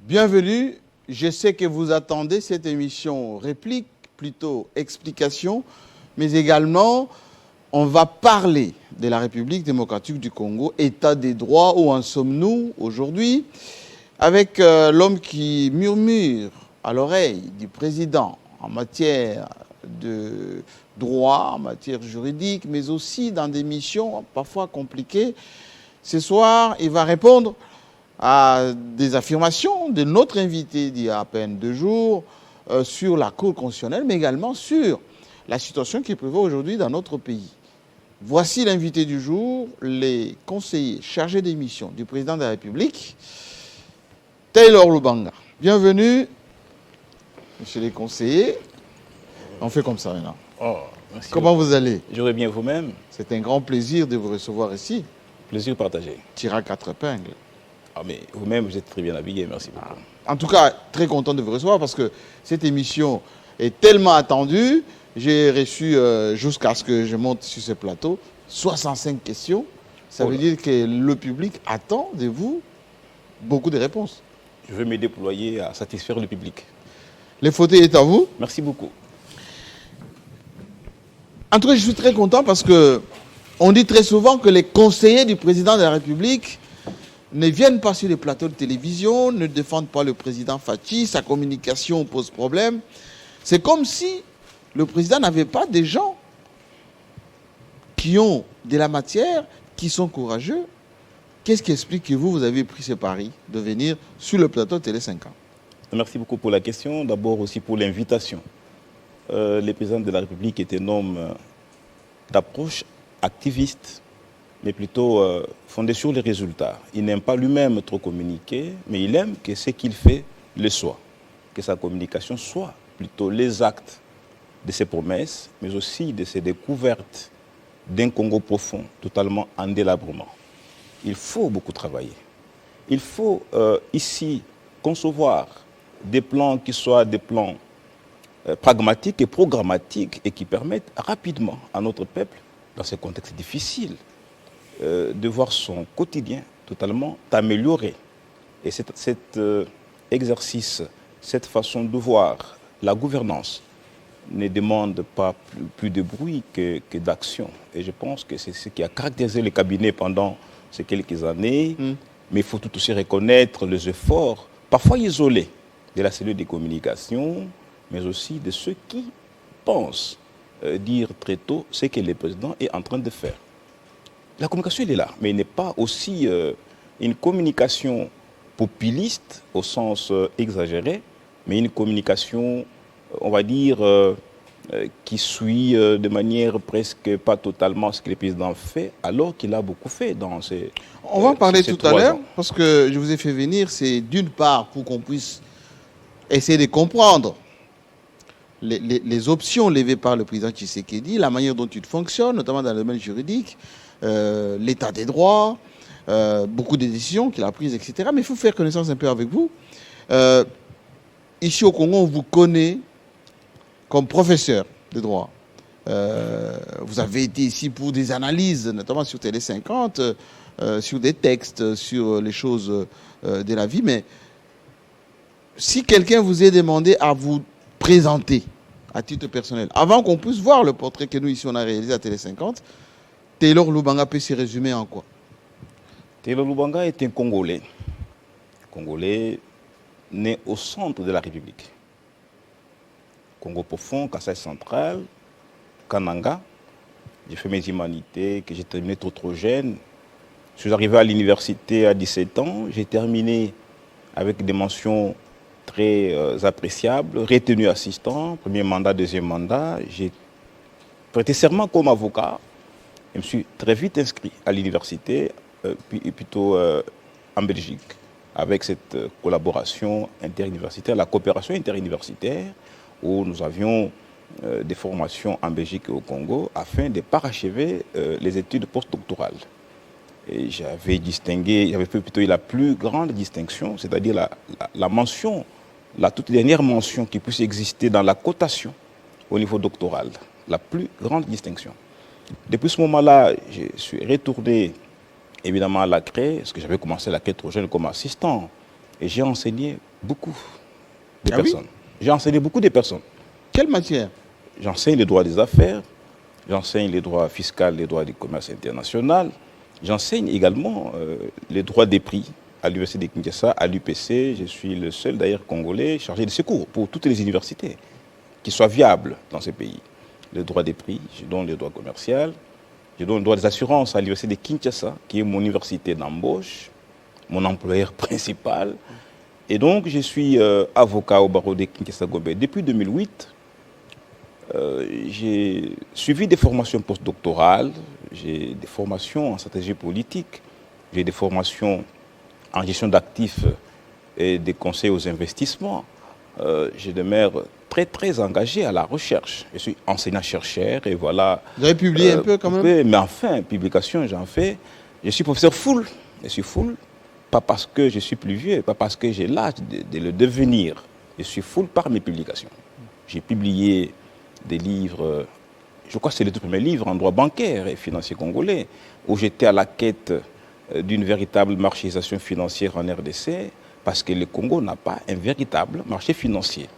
Bienvenue. Je sais que vous attendez cette émission réplique, plutôt explication, mais également on va parler de la République démocratique du Congo, état des droits, où en sommes-nous aujourd'hui, avec l'homme qui murmure à l'oreille du président en matière de droit, en matière juridique, mais aussi dans des missions parfois compliquées. Ce soir, il va répondre à des affirmations de notre invité d'il y a à peine 2 jours sur la Cour constitutionnelle, mais également sur la situation qui prévaut aujourd'hui dans notre pays. Voici l'invité du jour, les conseillers chargés des missions du président de la République, Taylor Lubanga. Bienvenue, monsieur les conseillers. On fait comme ça maintenant. Oh, merci. Comment vous allez? Je vais bien vous-même. C'est un grand plaisir de vous recevoir ici. Plaisir partagé. Tiré à 4 épingles. Ah, mais vous-même, vous êtes très bien habillé, merci beaucoup. En tout cas, très content de vous recevoir parce que cette émission est tellement attendue. J'ai reçu, jusqu'à ce que je monte sur ce plateau, 65 questions. Ça veut dire que le public attend de vous beaucoup de réponses. Je veux me déployer à satisfaire le public. Le fauteuil est à vous. Merci beaucoup. En tout cas, je suis très content parce que on dit très souvent que les conseillers du président de la République ne viennent pas sur les plateaux de télévision, ne défendent pas le président Fachi, sa communication pose problème. C'est comme si le président n'avait pas des gens qui ont de la matière, qui sont courageux. Qu'est-ce qui explique que vous avez pris ce pari de venir sur le plateau de Télé 5 ans? Merci beaucoup pour la question, d'abord aussi pour l'invitation. Le président de la République est un homme d'approche activiste, mais plutôt fondé sur les résultats. Il n'aime pas lui-même trop communiquer, mais il aime que ce qu'il fait le soit, que sa communication soit plutôt les actes de ses promesses, mais aussi de ses découvertes d'un Congo profond, totalement en délabrement. Il faut beaucoup travailler. Il faut ici concevoir des plans qui soient des plans pragmatiques et programmatiques et qui permettent rapidement à notre peuple, dans ce contexte difficile, de voir son quotidien totalement amélioré. Et cet exercice, cette façon de voir la gouvernance ne demande pas plus de bruit que d'action. Et je pense que c'est ce qui a caractérisé le cabinet pendant ces quelques années. Mais il faut tout aussi reconnaître les efforts, parfois isolés, de la cellule de communication, mais aussi de ceux qui pensent dire très tôt ce que le président est en train de faire. La communication, elle est là, mais elle n'est pas aussi une communication populiste au sens exagéré, mais une communication, on va dire, qui suit de manière presque pas totalement ce que le président fait, alors qu'il a beaucoup fait dans ces On va en parler tout à l'heure, ans. parce que je vous ai fait venir, c'est d'une part pour qu'on puisse essayer de comprendre les options levées par le président Tshisekedi, la manière dont il fonctionne, notamment dans le domaine juridique, l'état des droits, beaucoup de décisions qu'il a prises, etc. Mais il faut faire connaissance un peu avec vous. Ici au Congo, on vous connaît comme professeur de droit. Vous avez été ici pour des analyses, notamment sur Télé 50, sur des textes, sur les choses de la vie. Mais si quelqu'un vous ait demandé à vous présenter à titre personnel, avant qu'on puisse voir le portrait que nous ici on a réalisé à Télé 50, Taylor Lubanga peut se résumer en quoi? Taylor Lubanga est un Congolais. Congolais né au centre de la République. Congo profond, Kassai central, Kananga. J'ai fait mes humanités, que j'ai terminé trop jeune. Je suis arrivé à l'université à 17 ans. J'ai terminé avec des mentions très appréciables. Retenu assistant, premier mandat, deuxième mandat. J'ai prêté serment comme avocat. Je me suis très vite inscrit à l'université, plutôt en Belgique, avec cette collaboration interuniversitaire, la coopération interuniversitaire, où nous avions des formations en Belgique et au Congo afin de parachever les études postdoctorales. Et j'avais plutôt eu la plus grande distinction, c'est-à-dire la mention, la toute dernière mention qui puisse exister dans la cotation au niveau doctoral, la plus grande distinction. Depuis ce moment-là, je suis retourné évidemment à la CRE, parce que j'avais commencé la CRE trop jeune comme assistant. Et j'ai enseigné Beaucoup de Ah oui? personnes. J'ai enseigné beaucoup de personnes. Quelle matière? J'enseigne les droits des affaires, j'enseigne les droits fiscaux, les droits du commerce international. J'enseigne également les droits des prix à l'Université de Kinshasa, à l'UPC. Je suis le seul d'ailleurs Congolais chargé de secours pour toutes les universités qui soient viables dans ce pays. Le droit des prix, je donne le droit commercial, je donne le droit des assurances à l'Université de Kinshasa, qui est mon université d'embauche, mon employeur principal. Et donc, je suis avocat au barreau de Kinshasa-Gombe depuis 2008. J'ai suivi des formations postdoctorales, j'ai des formations en stratégie politique, j'ai des formations en gestion d'actifs et des conseils aux investissements. Je demeure très engagé à la recherche. Je suis enseignant-chercheur et voilà. Vous avez publié un peu quand même? Mais enfin, publication, j'en fais. Je suis professeur full. Je suis full, pas parce que je suis plus vieux, pas parce que j'ai l'âge de le devenir. Je suis full par mes publications. J'ai publié des livres, je crois que c'est le tout premier livre en droit bancaire et financier congolais, où j'étais à la quête d'une véritable marchéisation financière en RDC, parce que le Congo n'a pas un véritable marché financier.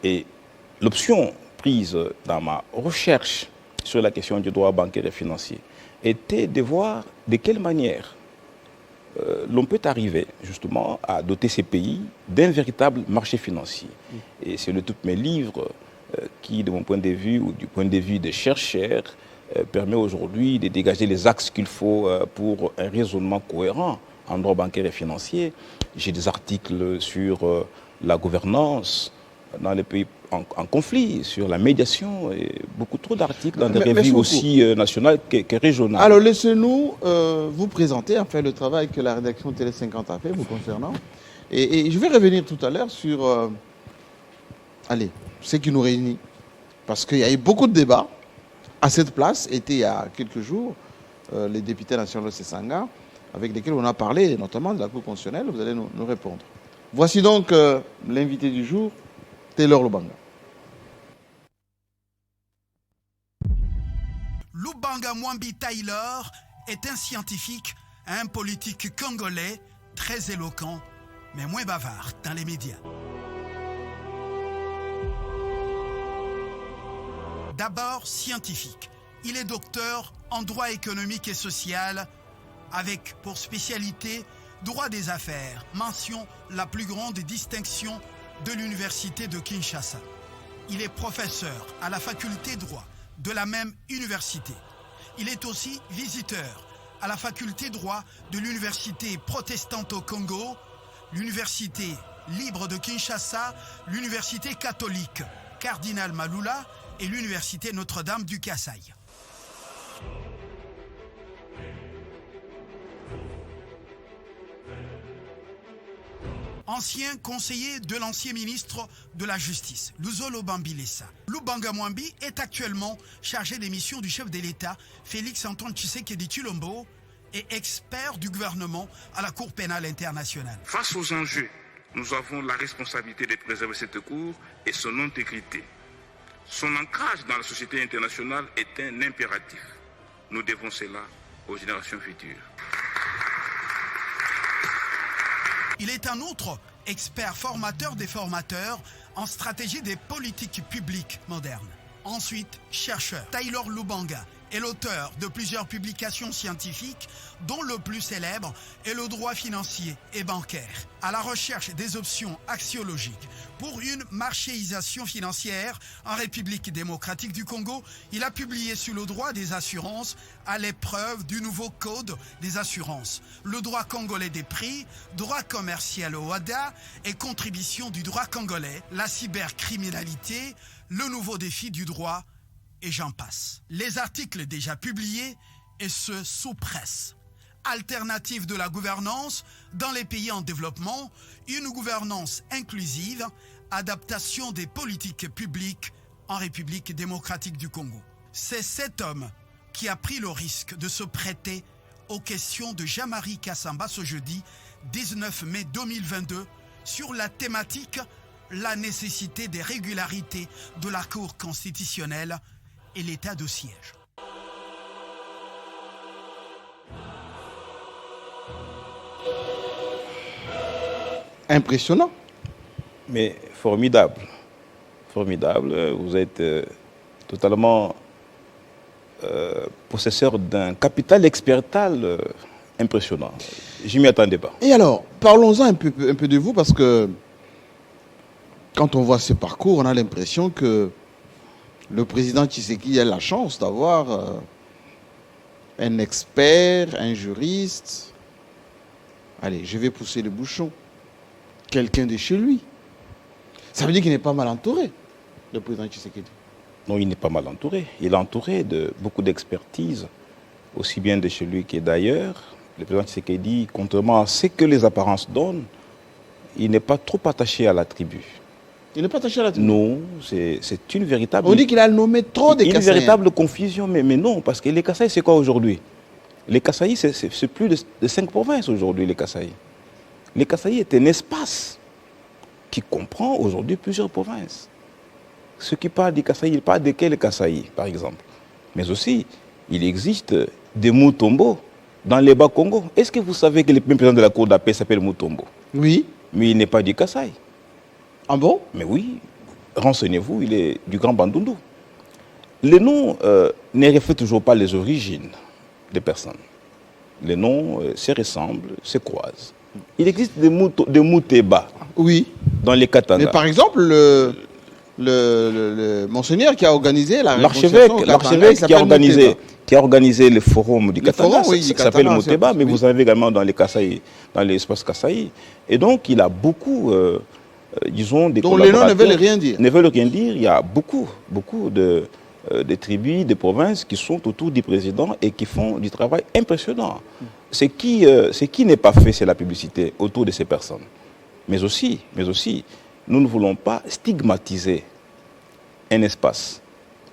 Et l'option prise dans ma recherche sur la question du droit bancaire et financier était de voir de quelle manière l'on peut arriver justement à doter ces pays d'un véritable marché financier. Et c'est le tout premier livre qui, de mon point de vue ou du point de vue des chercheurs, permet aujourd'hui de dégager les axes qu'il faut pour un raisonnement cohérent en droit bancaire et financier. J'ai des articles sur la gouvernance dans les pays en conflit, sur la médiation, et beaucoup trop d'articles dans des revues aussi nationales que régionales. Alors laissez-nous vous présenter en fait le travail que la rédaction Télé 50 a fait vous concernant. Et je vais revenir tout à l'heure sur ce qui nous réunit. Parce qu'il y a eu beaucoup de débats. À cette place étaient il y a quelques jours les députés nationaux de Sesanga, avec lesquels on a parlé, notamment de la Cour constitutionnelle. Vous allez nous répondre. Voici donc l'invité du jour, Taylor Lubanga. Lubanga Mwambi Taylor est un scientifique, un politique congolais très éloquent, mais moins bavard dans les médias. D'abord scientifique, il est docteur en droit économique et social avec pour spécialité droit des affaires, mention la plus grande distinction de l'université de Kinshasa. Il est professeur à la faculté droit de la même université. Il est aussi visiteur à la faculté droit de l'université protestante au Congo, l'université libre de Kinshasa, l'université catholique Cardinal Malula et l'université Notre-Dame du Kasaï. Ancien conseiller de l'ancien ministre de la Justice, Luzolo Bambilesa. Lubanga Mwambi est actuellement chargé des missions du chef de l'État, Félix-Antoine Tshisekedi Tshilombo, et expert du gouvernement à la Cour pénale internationale. Face aux enjeux, nous avons la responsabilité de préserver cette Cour et son intégrité. Son ancrage dans la société internationale est un impératif. Nous devons cela aux générations futures. Il est en outre expert formateur des formateurs en stratégie des politiques publiques modernes. Ensuite, chercheur. Taylor Lubanga est l'auteur de plusieurs publications scientifiques, dont le plus célèbre est le droit financier et bancaire, à la recherche des options axiologiques pour une marchéisation financière en République démocratique du Congo. Il a publié sur le droit des assurances à l'épreuve du nouveau code des assurances, le droit congolais des prix, droit commercial au WADA et contribution du droit congolais, la cybercriminalité, le nouveau défi du droit, et j'en passe. Les articles déjà publiés, et ce sous presse. Alternative de la gouvernance dans les pays en développement, une gouvernance inclusive, adaptation des politiques publiques en République démocratique du Congo. C'est cet homme qui a pris le risque de se prêter aux questions de Jean-Marie Kassamba ce jeudi 19 mai 2022 sur la thématique « La nécessité des régularités de la Cour constitutionnelle et l'état de siège ». Impressionnant. Mais formidable. Formidable. Vous êtes totalement possesseur d'un capital expertal impressionnant. Je ne m'y attendais pas. Et alors, parlons-en un peu de vous, parce que quand on voit ce parcours, on a l'impression que le président Tshisekedi a la chance d'avoir un expert, un juriste. Allez, je vais pousser le bouchon. Quelqu'un de chez lui. Ça veut dire qu'il n'est pas mal entouré, le président Tshisekedi. Non, il n'est pas mal entouré. Il est entouré de beaucoup d'expertise, aussi bien de chez lui que d'ailleurs. Le président Tshisekedi, contrairement à ce que les apparences donnent, il n'est pas trop attaché à la tribu. Il n'est pas attaché à la tribu. Non, c'est une véritable... On dit qu'il a nommé trop de Kassaïens. Une véritable confusion, mais non, parce que les Kassaïs, c'est quoi aujourd'hui? Les Kassaïs, c'est plus de 5 provinces aujourd'hui, les Kassaïs. Les Kassaïs est un espace qui comprend aujourd'hui plusieurs provinces. Ceux qui parlent des Kassaïs, ils parlent de quel Kassaïs, par exemple? Mais aussi, il existe des Mutombo dans les Bas-Congo. Est-ce que vous savez que le premier président de la Cour d'appel s'appelle Mutombo? Oui. Mais il n'est pas du Kasaï. Ah bon? Mais oui, renseignez-vous, il est du Grand Bandundu. Les noms ne reflètent toujours pas les origines des personnes. Les noms se ressemblent, se croisent. Il existe des Mouteba Oui. dans les Katanga. Mais par exemple, le monseigneur qui a organisé la l'archevêque qui a organisé le forum du Katanga, oui, ça s'appelle Mouteba, mais vous avez également dans les Kassaï, dans l'espace Kassaï. Et donc, il a beaucoup, disons, des donc les noms ne veulent rien dire. Ne veulent rien dire. Il y a beaucoup de tribus, de provinces qui sont autour du président et qui font du travail impressionnant. Ce qui n'est pas fait, c'est la publicité autour de ces personnes. Mais aussi, nous ne voulons pas stigmatiser un espace.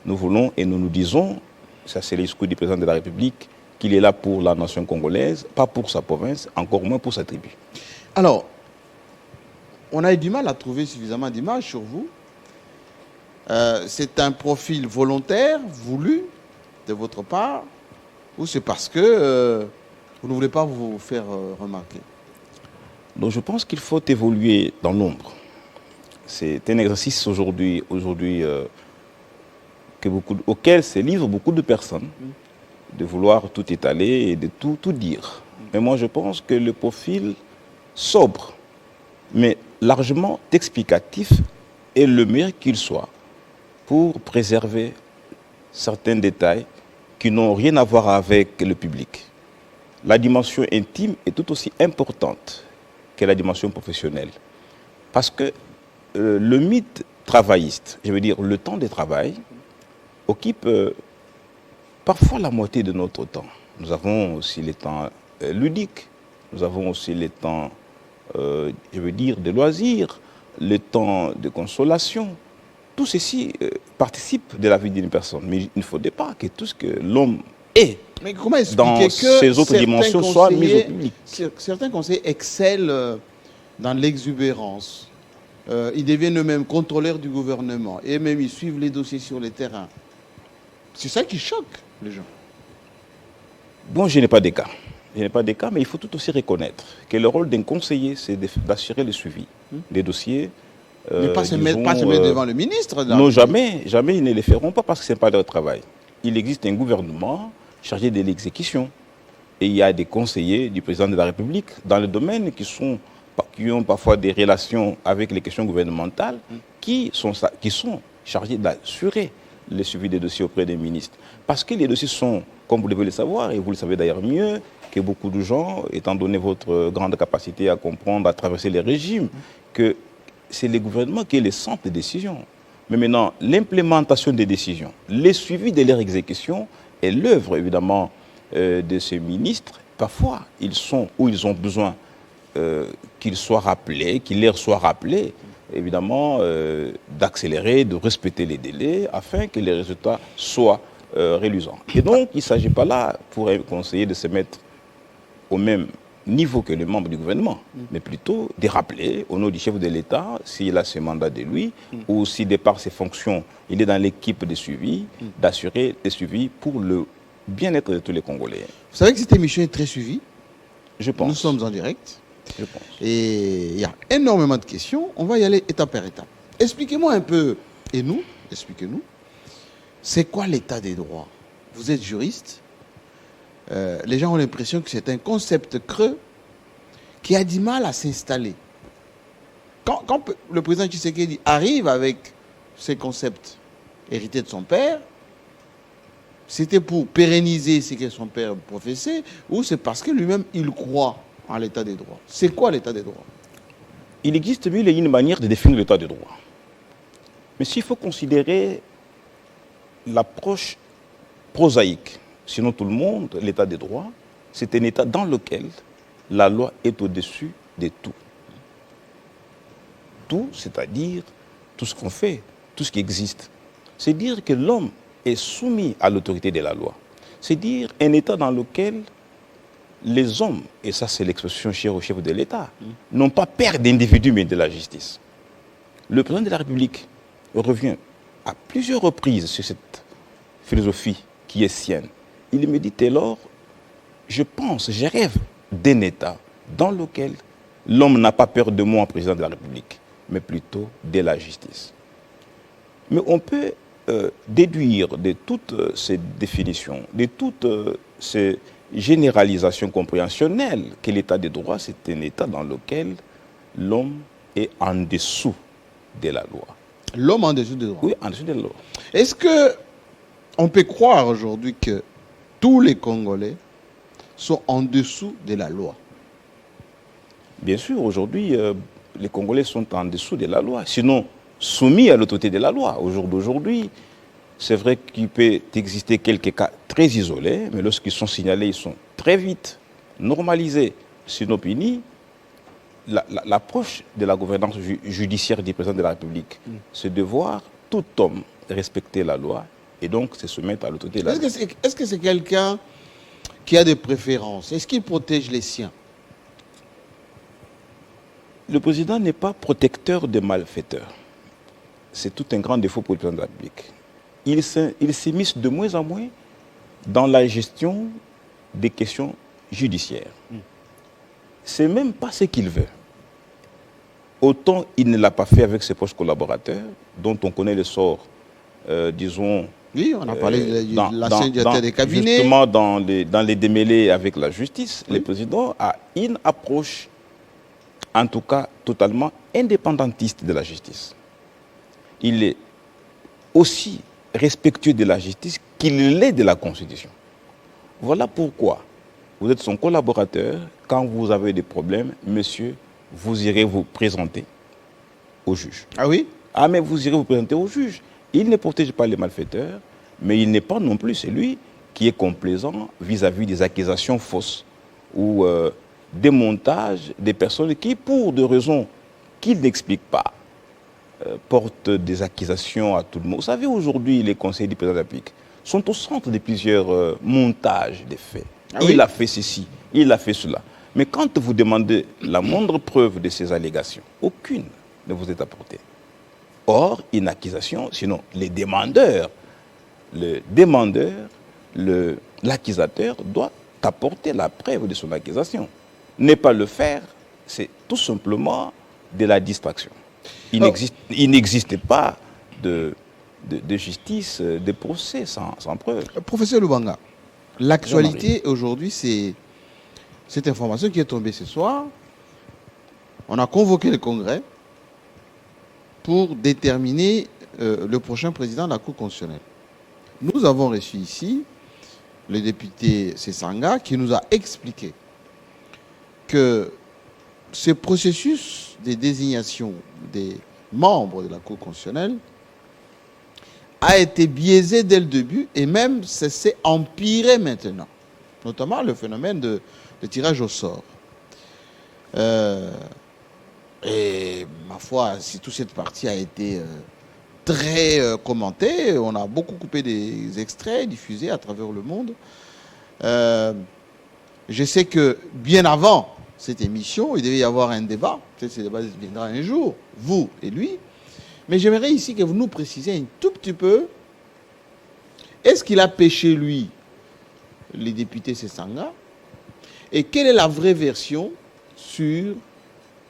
Nous voulons et nous nous disons, ça c'est le discours du président de la République, qu'il est là pour la nation congolaise, pas pour sa province, encore moins pour sa tribu. Alors, on a eu du mal à trouver suffisamment d'images sur vous. C'est un profil volontaire, voulu, de votre part, ou c'est parce que vous ne voulez pas vous faire remarquer? Donc je pense qu'il faut évoluer dans l'ombre. C'est un exercice aujourd'hui auquel se livrent beaucoup de personnes, de vouloir tout étaler et de tout dire. Mais moi je pense que le profil sobre, mais largement explicatif, est le meilleur qu'il soit pour préserver certains détails qui n'ont rien à voir avec le public. La dimension intime est tout aussi importante que la dimension professionnelle. Parce que le mythe travailliste, je veux dire le temps de travail, occupe parfois la moitié de notre temps. Nous avons aussi les temps ludiques, nous avons aussi les temps, je veux dire, de loisirs, le temps de consolation. Tout ceci participe de la vie d'une personne. Mais il ne faudrait pas que tout ce que l'homme est mais comment dans que ces autres dimensions soit mis au public. Certains conseillers excellent dans l'exubérance. Ils deviennent eux-mêmes contrôleurs du gouvernement. Et même ils suivent les dossiers sur le terrain. C'est ça qui choque les gens. Bon, je n'ai pas de cas. Je n'ai pas de cas, mais il faut tout aussi reconnaître que le rôle d'un conseiller, c'est d'assurer le suivi des dossiers. Mais pas se mettre devant le ministre. Non, jamais ils ne le feront pas parce que ce n'est pas leur travail. Il existe un gouvernement chargé de l'exécution. Et il y a des conseillers du président de la République dans le domaine qui ont parfois des relations avec les questions gouvernementales, qui sont chargés d'assurer le suivi des dossiers auprès des ministres. Parce que les dossiers sont, comme vous devez le savoir, et vous le savez d'ailleurs mieux que beaucoup de gens, étant donné votre grande capacité à comprendre, à traverser les régimes, que c'est le gouvernement qui est le centre de décision. Mais maintenant, l'implémentation des décisions, le suivi de leur exécution est l'œuvre, évidemment, de ces ministres. Parfois, ils ont besoin qu'ils soient rappelés, qu'il leur soit rappelé, évidemment, d'accélérer, de respecter les délais, afin que les résultats soient reluisants. Et donc, il ne s'agit pas là, pour un conseiller, de se mettre au même niveau que les membres du gouvernement, mais plutôt de rappeler au nom du chef de l'État, s'il a ce mandat de lui, ou si de par ses fonctions, il est dans l'équipe de suivi, d'assurer le suivi pour le bien-être de tous les Congolais. Vous savez que cette émission est très suivie. Je pense. Nous sommes en direct. je pense. Et il y a énormément de questions. On va y aller étape par étape. Expliquez-moi un peu, et nous, expliquez-nous, c'est quoi l'état des droits? Vous êtes juriste. Les gens ont l'impression que c'est un concept creux qui a du mal à s'installer. Quand le président Tshisekedi arrive avec ces concepts hérités de son père, c'était pour pérenniser ce que son père professait, ou c'est parce que lui-même, il croit en l'état des droits? C'est quoi l'état des droits? Il existe mille et une manières de définir l'état de droit. Mais s'il faut considérer l'approche prosaïque, sinon tout le monde, l'état des droits, c'est un état dans lequel la loi est au-dessus de tout. Tout, c'est-à-dire tout ce qu'on fait, tout ce qui existe. C'est dire que l'homme est soumis à l'autorité de la loi. C'est dire un état dans lequel les hommes, et ça c'est l'expression chère au chef de l'État, n'ont pas peur d'individus mais de la justice. Le président de la République revient à plusieurs reprises sur cette philosophie qui est sienne. Il me dit, Taylor, je rêve d'un État dans lequel l'homme n'a pas peur de moi, président de la République, mais plutôt de la justice. Mais on peut déduire de toutes ces définitions, de toutes ces généralisations compréhensionnelles, que l'état de droit, c'est un état dans lequel l'homme est en dessous de la loi. L'homme en dessous des droits. Oui, en dessous de la loi. Est-ce qu'on peut croire aujourd'hui que tous les Congolais sont en dessous de la loi? Bien sûr, aujourd'hui, les Congolais sont en dessous de la loi, sinon soumis à l'autorité de la loi. Au jour d'aujourd'hui, c'est vrai qu'il peut exister quelques cas très isolés, mais lorsqu'ils sont signalés, ils sont très vite normalisés. Sinon, punis. L'approche de la gouvernance judiciaire du président de la République, c'est de voir tout homme respecter la loi et donc se soumettre à l'autorité de la loi. Est-ce que c'est quelqu'un qui a des préférences? Est-ce qu'il protège les siens? Le président n'est pas protecteur des malfaiteurs. C'est tout un grand défaut pour le président de la République. Il s'immisce de moins en moins dans la gestion des questions judiciaires. C'est même pas ce qu'il veut. Autant il ne l'a pas fait avec ses proches collaborateurs, dont on connaît le sort, disons... Oui, on a parlé de l'ancien directeur des cabinets. Justement, dans les démêlés avec la justice, le président a une approche, en tout cas totalement indépendantiste de la justice. Il est aussi respectueux de la justice qu'il l'est de la Constitution. Voilà pourquoi vous êtes son collaborateur. Quand vous avez des problèmes, monsieur, vous irez vous présenter au juge. Ah oui? Ah, mais vous irez vous présenter au juge. Il ne protège pas les malfaiteurs, mais il n'est pas non plus celui qui est complaisant vis-à-vis des accusations fausses ou des montages des personnes qui, pour des raisons qu'il n'explique pas, portent des accusations à tout le monde. Vous savez, aujourd'hui, les conseils du président de la République sont au centre de plusieurs montages des faits. Ah oui? Il a fait ceci, il a fait cela. Mais quand vous demandez la moindre preuve de ces allégations, aucune ne vous est apportée. Or, une accusation, sinon le demandeur, l'accusateur doit apporter la preuve de son accusation. Ne pas le faire, c'est tout simplement de la distraction. Il n'existe pas de justice, de procès sans preuve. Professeur Lubanga, l'actualité aujourd'hui, c'est cette information qui est tombée ce soir. On a convoqué le Congrès pour déterminer le prochain président de la Cour constitutionnelle. Nous avons reçu ici le député Sessanga qui nous a expliqué que ce processus de désignation des membres de la Cour constitutionnelle a été biaisé dès le début et même s'est empiré maintenant, notamment le phénomène de tirage au sort. Et ma foi, si toute cette partie a été très commentée, on a beaucoup coupé des extraits diffusés à travers le monde. Je sais que bien avant cette émission, il devait y avoir un débat. Peut-être que ce débat viendra un jour, vous et lui. Mais j'aimerais ici que vous nous précisiez un tout petit peu, est-ce qu'il a pêché, lui, les députés Sessanga? Et quelle est la vraie version sur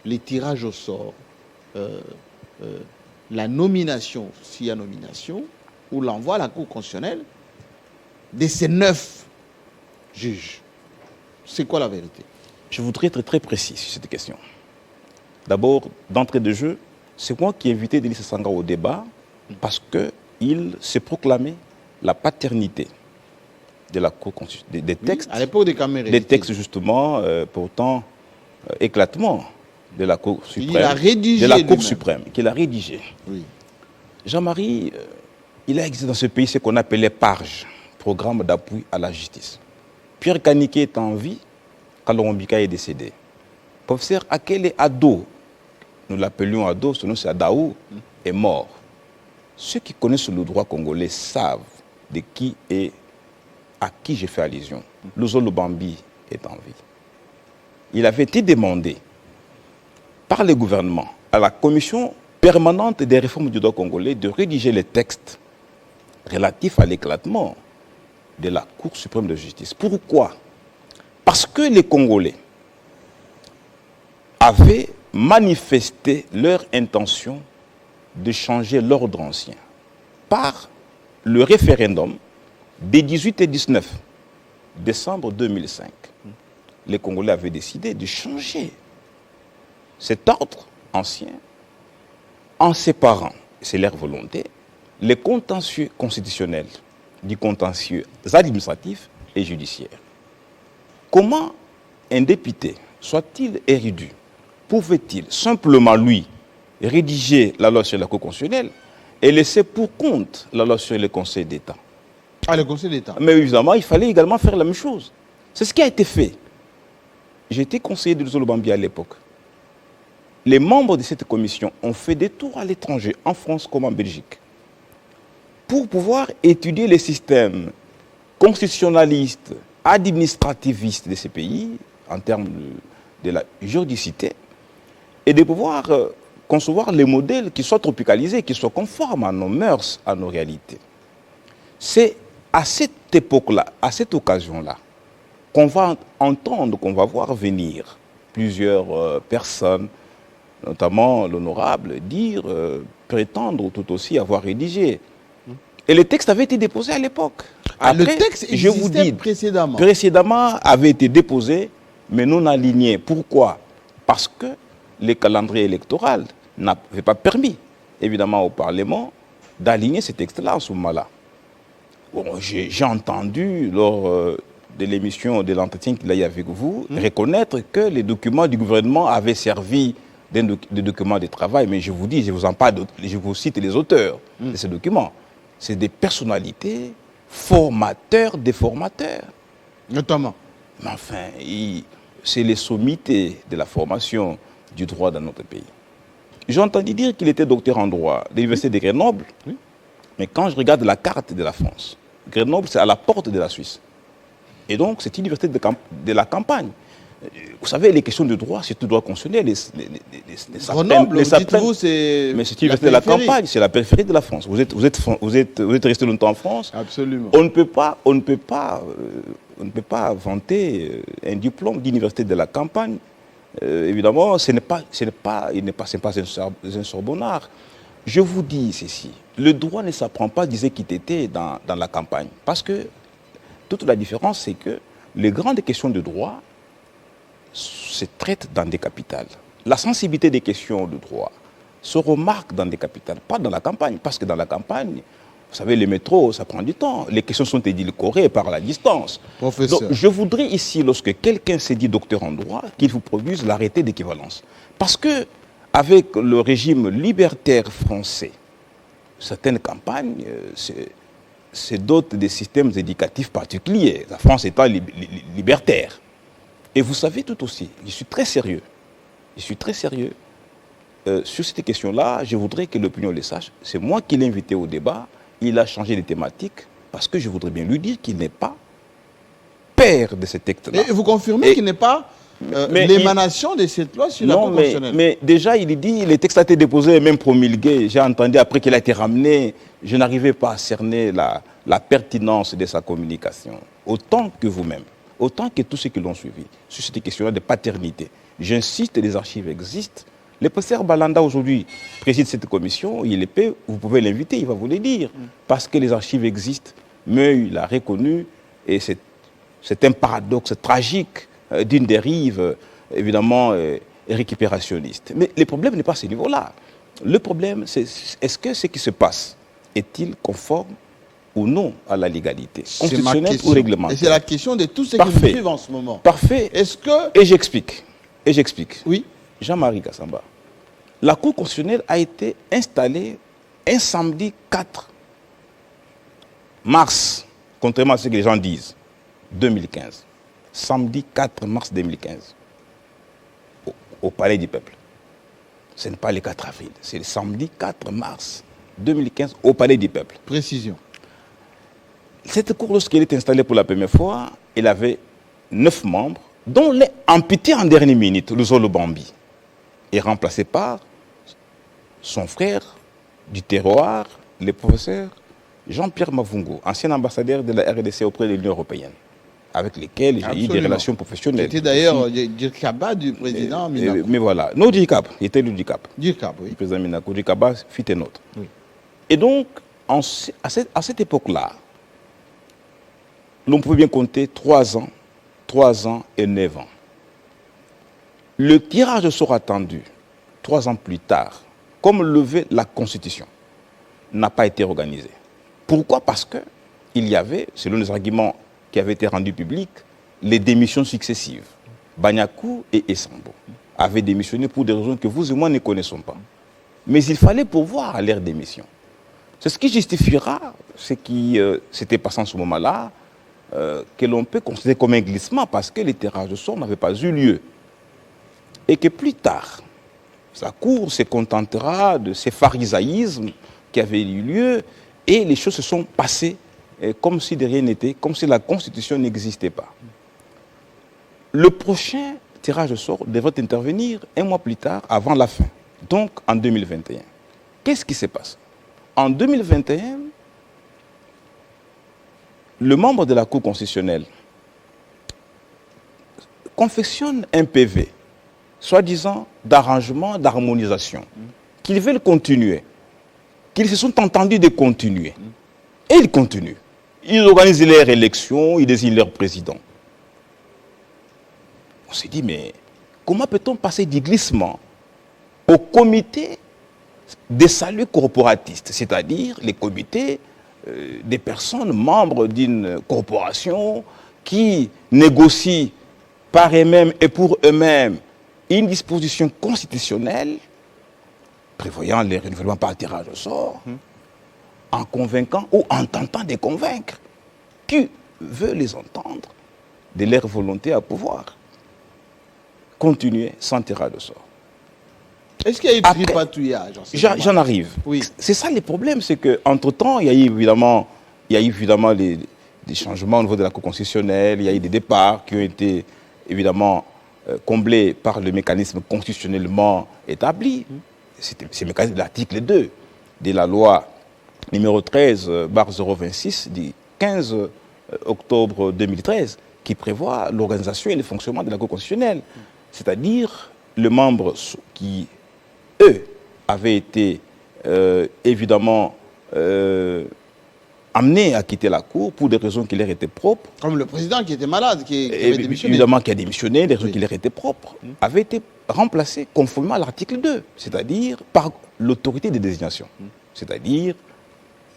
les tirages au sort, la nomination, s'il y a nomination, ou l'envoi à la Cour constitutionnelle de ces 9 juges. C'est quoi la vérité? Je voudrais être très précis sur cette question. D'abord, d'entrée de jeu, c'est moi qui ai invité Denis Sassou Nguesso au débat parce qu'il s'est proclamé la paternité de la Cour constitutionnelle, des textes, à l'époque des Camérés. des textes justement, pourtant éclatement de la Cour suprême. Il a rédigé de la Cour lui-même. suprême, qu'il a rédigé. Oui. Jean-Marie, il a existé dans ce pays ce qu'on appelait PARJ, Programme d'appui à la justice. Pierre Kaniké est en vie quand Laurent Bika est décédé. Professeur Akele Ado, nous l'appelions Ado, son nom c'est Adaou, est mort. Ceux qui connaissent le droit congolais savent de qui et à qui j'ai fait allusion. Luzo Lubambi est en vie. Il avait été demandé par le gouvernement à la commission permanente des réformes du droit congolais de rédiger les textes relatifs à l'éclatement de la Cour suprême de justice. Pourquoi? Parce que les Congolais avaient manifesté leur intention de changer l'ordre ancien par le référendum des 18 et 19 décembre 2005. Les Congolais avaient décidé de changer cet ordre ancien en séparant, c'est leur volonté, les contentieux constitutionnels du contentieux administratif et judiciaire. Comment un député, soit-il érudit, pouvait-il simplement, lui, rédiger la loi sur la Cour constitutionnelle et laisser pour compte la loi sur le Conseil d'État? Ah, le Conseil d'État. Mais évidemment, il fallait également faire la même chose. C'est ce qui a été fait. J'étais conseiller de Luzo Lubambi à l'époque. Les membres de cette commission ont fait des tours à l'étranger, en France comme en Belgique, pour pouvoir étudier les systèmes constitutionnalistes, administrativistes de ces pays, en termes de la juridicité, et de pouvoir concevoir les modèles qui soient tropicalisés, qui soient conformes à nos mœurs, à nos réalités. C'est à cette époque-là, à cette occasion-là, qu'on va entendre, qu'on va voir venir plusieurs personnes, notamment l'honorable, dire, prétendre tout aussi avoir rédigé. Et le texte avait été déposé à l'époque. Le texte existait précédemment. Précédemment avait été déposé, mais non aligné. Pourquoi? Parce que le calendrier électoral n'avait pas permis, évidemment, au Parlement d'aligner ces textes-là en ce moment-là. Bon, j'ai entendu, lors de l'émission, de l'entretien qu'il a eu avec vous, reconnaître que les documents du gouvernement avaient servi des documents de travail, mais je vous dis, je vous en parle, je vous cite les auteurs de ces documents. C'est des personnalités, formateurs, déformateurs. Notamment. Mais enfin, c'est les sommités de la formation du droit dans notre pays. J'ai entendu dire qu'il était docteur en droit de l'université de Grenoble, mais quand je regarde la carte de la France, Grenoble, c'est à la porte de la Suisse. Et donc, c'est une université de la campagne. Vous savez, les questions de droit, c'est tout droit constitutionnel. Grenoble, dites-vous, c'est... Mais c'est une université de la campagne, c'est la périphérie de la France. Vous êtes resté longtemps en France. Absolument. On ne peut pas vanter un diplôme d'université de la campagne. Évidemment, il n'est pas un sorbonnard. Je vous dis ceci, le droit ne s'apprend pas, disait Kitete, dans la campagne. Parce que toute la différence, c'est que les grandes questions de droit se traitent dans des capitales. La sensibilité des questions de droit se remarque dans des capitales, pas dans la campagne. Parce que dans la campagne, vous savez, les métros, ça prend du temps. Les questions sont édulcorées par la distance. Professeur. Donc, je voudrais ici, lorsque quelqu'un s'est dit docteur en droit, qu'il vous produise l'arrêté d'équivalence. Parce que, avec le régime libertaire français, certaines campagnes se dotent des systèmes éducatifs particuliers, la France étant libertaire. Et vous savez tout aussi, je suis très sérieux. Sur cette question-là, je voudrais que l'opinion le sache. C'est moi qui l'ai invité au débat. Il a changé de thématique parce que je voudrais bien lui dire qu'il n'est pas père de ce texte-là. Et vous confirmez qu'il n'est pas l'émanation de cette loi sur la Cour constitutionnelle? Mais déjà, il dit le texte a été déposé et même promulgué. J'ai entendu après qu'il a été ramené. Je n'arrivais pas à cerner la pertinence de sa communication. Autant que vous-même. autant que tous ceux qui l'ont suivi, sur cette question-là de paternité. J'insiste, les archives existent. Le professeur Balanda, aujourd'hui, préside cette commission, il est paix, vous pouvez l'inviter, il va vous le dire, parce que les archives existent, mais il a reconnu, et c'est un paradoxe tragique d'une dérive, évidemment, récupérationniste. Mais le problème n'est pas à ce niveau-là. Le problème, c'est est-ce que ce qui se passe est-il conforme ou non à la légalité constitutionnelle ou réglementaire? Et c'est la question de tous ceux qui nous suivent en ce moment. Parfait. Est-ce que... Et j'explique. Oui. Jean-Marie Kassamba, la Cour constitutionnelle a été installée un samedi 4 mars, contrairement à ce que les gens disent, 2015. Samedi 4 mars 2015, au Palais du Peuple. Ce n'est pas le 4 avril, c'est le samedi 4 mars 2015 au Palais du Peuple. Précision. Cette Cour, lorsqu'elle est installée pour la première fois, elle avait 9 membres, dont l'est amputé en dernière minute, le Zolo Bambi, est remplacé par son frère du terroir, le professeur Jean-Pierre Mavungo, ancien ambassadeur de la RDC auprès de l'Union européenne, avec lesquels j'ai eu des relations professionnelles. C'était d'ailleurs Dirkaba du président Minako. Mais voilà, non Dirkab, il était le Dirkab. Dirkab, oui. Le président Minako, Dirkaba fit un autre. Oui. Et donc, à cette époque-là, l'on pouvait bien compter 3 ans et 9 ans. Le tirage de sort attendu, 3 ans plus tard, comme le veut la Constitution, n'a pas été organisé. Pourquoi? Parce qu'il y avait, selon les arguments qui avaient été rendus publics, les démissions successives. Banyakou et Essambo avaient démissionné pour des raisons que vous et moi ne connaissons pas. Mais il fallait pourvoir à leur démission. C'est ce qui justifiera ce qui s'était passé en ce moment-là, que l'on peut considérer comme un glissement parce que les tirages de sort n'avaient pas eu lieu. Et que plus tard, sa Cour se contentera de ces pharisaïsmes qui avaient eu lieu et les choses se sont passées comme si de rien n'était, comme si la Constitution n'existait pas. Le prochain tirage de sort devrait intervenir 1 mois plus tard, avant la fin, donc en 2021. Qu'est-ce qui se passe? En 2021, le membre de la Cour constitutionnelle confectionne un PV, soi-disant d'arrangement, d'harmonisation, qu'ils veulent continuer, qu'ils se sont entendus de continuer. Et ils continuent. Ils organisent leurs élections, ils désignent leur président. On s'est dit, mais comment peut-on passer du glissement au comité des saluts corporatistes, c'est-à-dire les comités des personnes membres d'une corporation qui négocient par eux-mêmes et pour eux-mêmes une disposition constitutionnelle prévoyant les renouvellements par tirage au sort, en convainquant ou en tentant de convaincre qui veut les entendre de leur volonté à pouvoir continuer sans tirage au sort. Est-ce qu'il y a eu tripatouillage? J'en arrive. Oui. C'est ça le problème, c'est qu'entre-temps, il y a eu évidemment des changements au niveau de la Cour constitutionnelle, il y a eu des départs qui ont été évidemment comblés par le mécanisme constitutionnellement établi. C'est le mécanisme de l'article 2 de la loi numéro 13/026 du 15 octobre 2013 qui prévoit l'organisation et le fonctionnement de la Cour constitutionnelle. C'est-à-dire les membres qui, eux, avaient été évidemment amenés à quitter la Cour pour des raisons qui leur étaient propres. Comme le président qui était malade, qui avait démissionné. Évidemment, qui a démissionné, des raisons qui leur étaient propres, avaient été remplacés conformément à l'article 2, c'est-à-dire par l'autorité de désignation, c'est-à-dire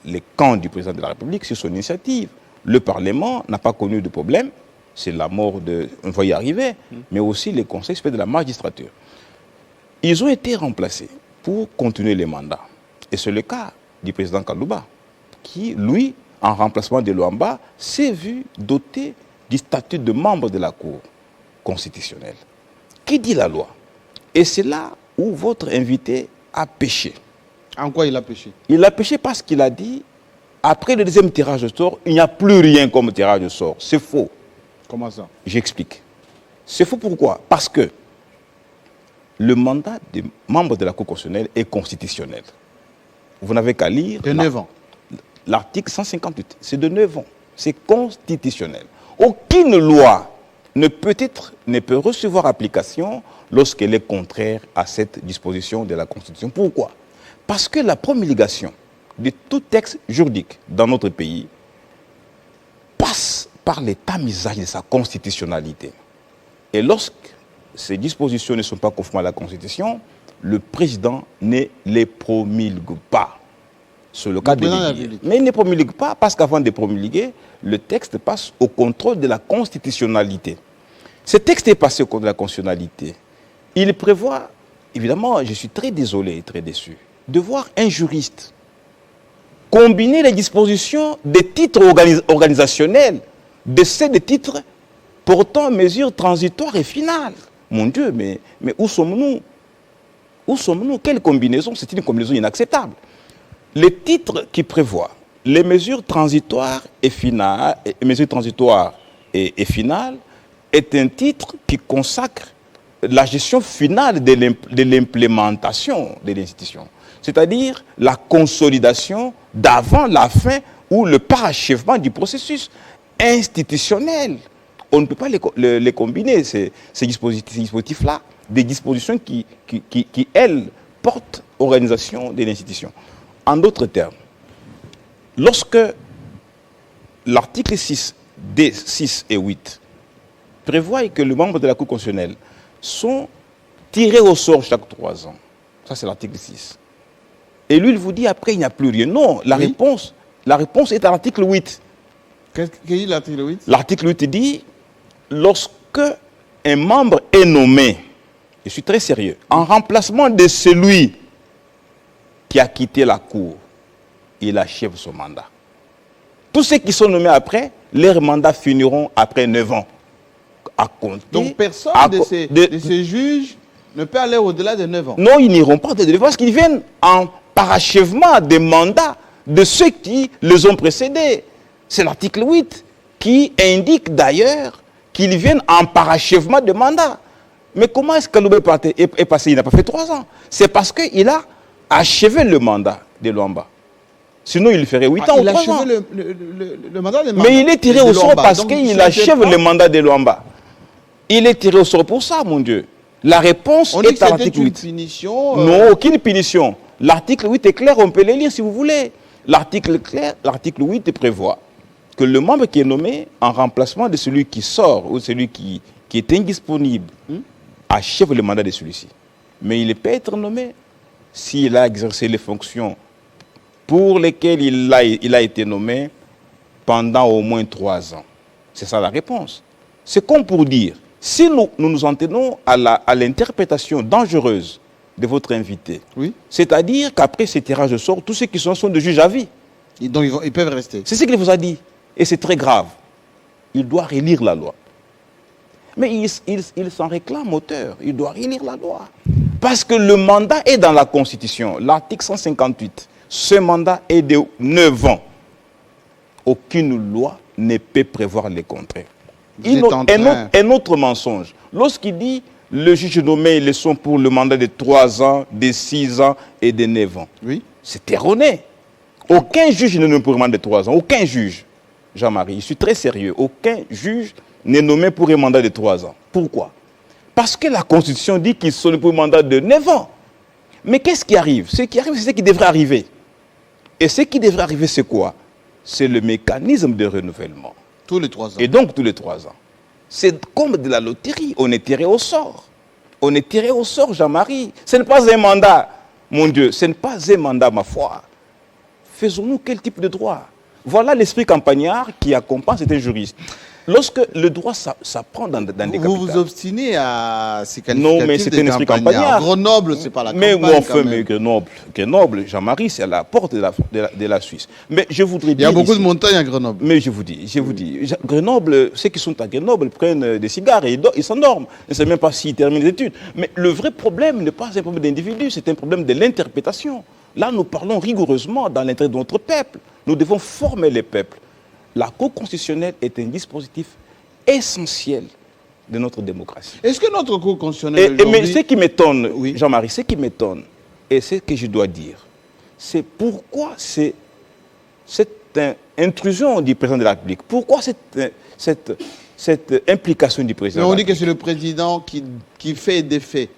les camps du président de la République sur son initiative. Le Parlement n'a pas connu de problème, c'est la mort de... On va y arriver, mais aussi les conseils supérieurs de la magistrature. Ils ont été remplacés pour continuer les mandats. Et c'est le cas du président Kalouba, qui, lui, en remplacement de Luamba, s'est vu doté du statut de membre de la Cour constitutionnelle. Qui dit la loi? Et c'est là où votre invité a péché. En quoi il a péché? Il a péché parce qu'il a dit, après le deuxième tirage de sort, il n'y a plus rien comme tirage de sort. C'est faux. Comment ça? J'explique. C'est faux pourquoi? Parce que le mandat des membres de la Cour constitutionnelle est constitutionnel. Vous n'avez qu'à lire... De 9 ans. L'article 158, c'est de 9 ans. C'est constitutionnel. Aucune loi ne peut recevoir application lorsqu'elle est contraire à cette disposition de la Constitution. Pourquoi? Parce que la promulgation de tout texte juridique dans notre pays passe par l'état-misage de sa constitutionnalité. Et lorsque ces dispositions ne sont pas conformes à la Constitution, le président ne les promulgue pas. C'est le cas de le dire. Mais il ne promulgue pas parce qu'avant de promulguer, le texte passe au contrôle de la constitutionnalité. Ce texte est passé au contrôle de la constitutionnalité. Il prévoit, évidemment, je suis très désolé et très déçu, de voir un juriste combiner les dispositions des titres organisationnels de ceux des titres portant mesures transitoires et finales. Mon Dieu, mais où sommes-nous? Où sommes-nous? Quelle combinaison? C'est une combinaison inacceptable. Les titres qui prévoient les mesures transitoires et finales, est un titre qui consacre la gestion finale de l'implémentation de l'institution. C'est-à-dire la consolidation d'avant la fin ou le parachèvement du processus institutionnel. On ne peut pas les combiner, ces dispositifs-là, des dispositions qui, elles, portent organisation de l'institution. En d'autres termes, lorsque l'article 6, D6 et 8 prévoit que les membres de la Cour constitutionnelle sont tirés au sort chaque 3 ans, ça c'est l'article 6. Et lui, il vous dit après, il n'y a plus rien. Non, la réponse est à l'article 8. Qu'est-ce qu'il dit l'article 8? L'article 8 dit, lorsque un membre est nommé, je suis très sérieux, en remplacement de celui qui a quitté la Cour, il achève son mandat. Tous ceux qui sont nommés après, leurs mandats finiront après 9 ans. À compter, donc personne de ces juges ne peut aller au-delà de 9 ans. Non, ils n'iront pas au-delà de 9 ans parce qu'ils viennent en parachèvement des mandats de ceux qui les ont précédés. C'est l'article 8 qui indique d'ailleurs qu'ils viennent en parachèvement de mandats. Mais comment est-ce que Kaloubé est passé? Il n'a pas fait 3 ans. C'est parce qu'il a achevé le mandat de Luamba. Sinon, il ferait 8 ans ou 3 ans. Il a achevé le mandat de Luamba. Mais il est tiré au sort parce qu'il achève le mandat de Luamba. Il est tiré au sort pour ça, mon Dieu. La réponse est à l'article 8. Punition, Non, aucune punition. L'article 8 est clair, on peut le lire si vous voulez. L'article 8 prévoit que le membre qui est nommé en remplacement de celui qui sort ou celui qui est indisponible achève le mandat de celui-ci. Mais il ne peut être nommé s'il a exercé les fonctions pour lesquelles il a été nommé pendant au moins 3 ans. C'est ça la réponse. C'est comme pour dire, si nous en tenons à l'interprétation dangereuse de votre invité, c'est-à-dire qu'après ces tirages de sort, tous ceux qui sont des juges à vie. Donc ils peuvent rester. C'est ce qu'il vous a dit. Et c'est très grave. Il doit relire la loi. Mais il s'en réclame auteur. Il doit relire la loi. Parce que le mandat est dans la Constitution. L'article 158. Ce mandat est de 9 ans. Aucune loi ne peut prévoir le contraire. Un autre mensonge. Lorsqu'il dit le juge nommé, ils sont pour le mandat de 3 ans, de 6 ans et de 9 ans. Oui. C'est erroné. Aucun juge ne nomme pour un mandat de 3 ans. Aucun juge. Jean-Marie, je suis très sérieux. Aucun juge n'est nommé pour un mandat de 3 ans. Pourquoi? Parce que la Constitution dit qu'ils sont pour un mandat de 9 ans. Mais qu'est-ce qui arrive? Ce qui arrive, c'est ce qui devrait arriver. Et ce qui devrait arriver, c'est quoi? C'est le mécanisme de renouvellement. Tous les 3 ans. Et donc, tous les 3 ans. C'est comme de la loterie. On est tiré au sort. On est tiré au sort, Jean-Marie. Ce n'est pas un mandat, mon Dieu. Ce n'est pas un mandat, ma foi. Faisons-nous quel type de droit? Voilà l'esprit campagnard qui accompagne cet juriste. Lorsque le droit s'apprend dans des capitales. Vous vous obstinez à ces qualificatifs. Non, mais c'est un esprit campagnard. Grenoble, c'est pas la mais campagne. Enfin, mais Grenoble, Jean-Marie, c'est à la porte de la Suisse. Mais je voudrais dire. Il y a beaucoup de montagnes à Grenoble. Mais je vous dis, Grenoble, ceux qui sont à Grenoble prennent des cigares et ils s'endorment. Je ne sais même pas s'ils terminent les études. Mais le vrai problème n'est pas un problème d'individu, c'est un problème de l'interprétation. Là, nous parlons rigoureusement dans l'intérêt de notre peuple. Nous devons former les peuples. La Cour constitutionnelle est un dispositif essentiel de notre démocratie. Est-ce que notre Cour constitutionnelle aujourd'hui... Mais ce qui m'étonne, Jean-Marie, ce qui m'étonne, et ce que je dois dire, c'est pourquoi c'est intrusion du président de la République. Pourquoi cette implication du président? Mais on dit que c'est le président qui fait des faits.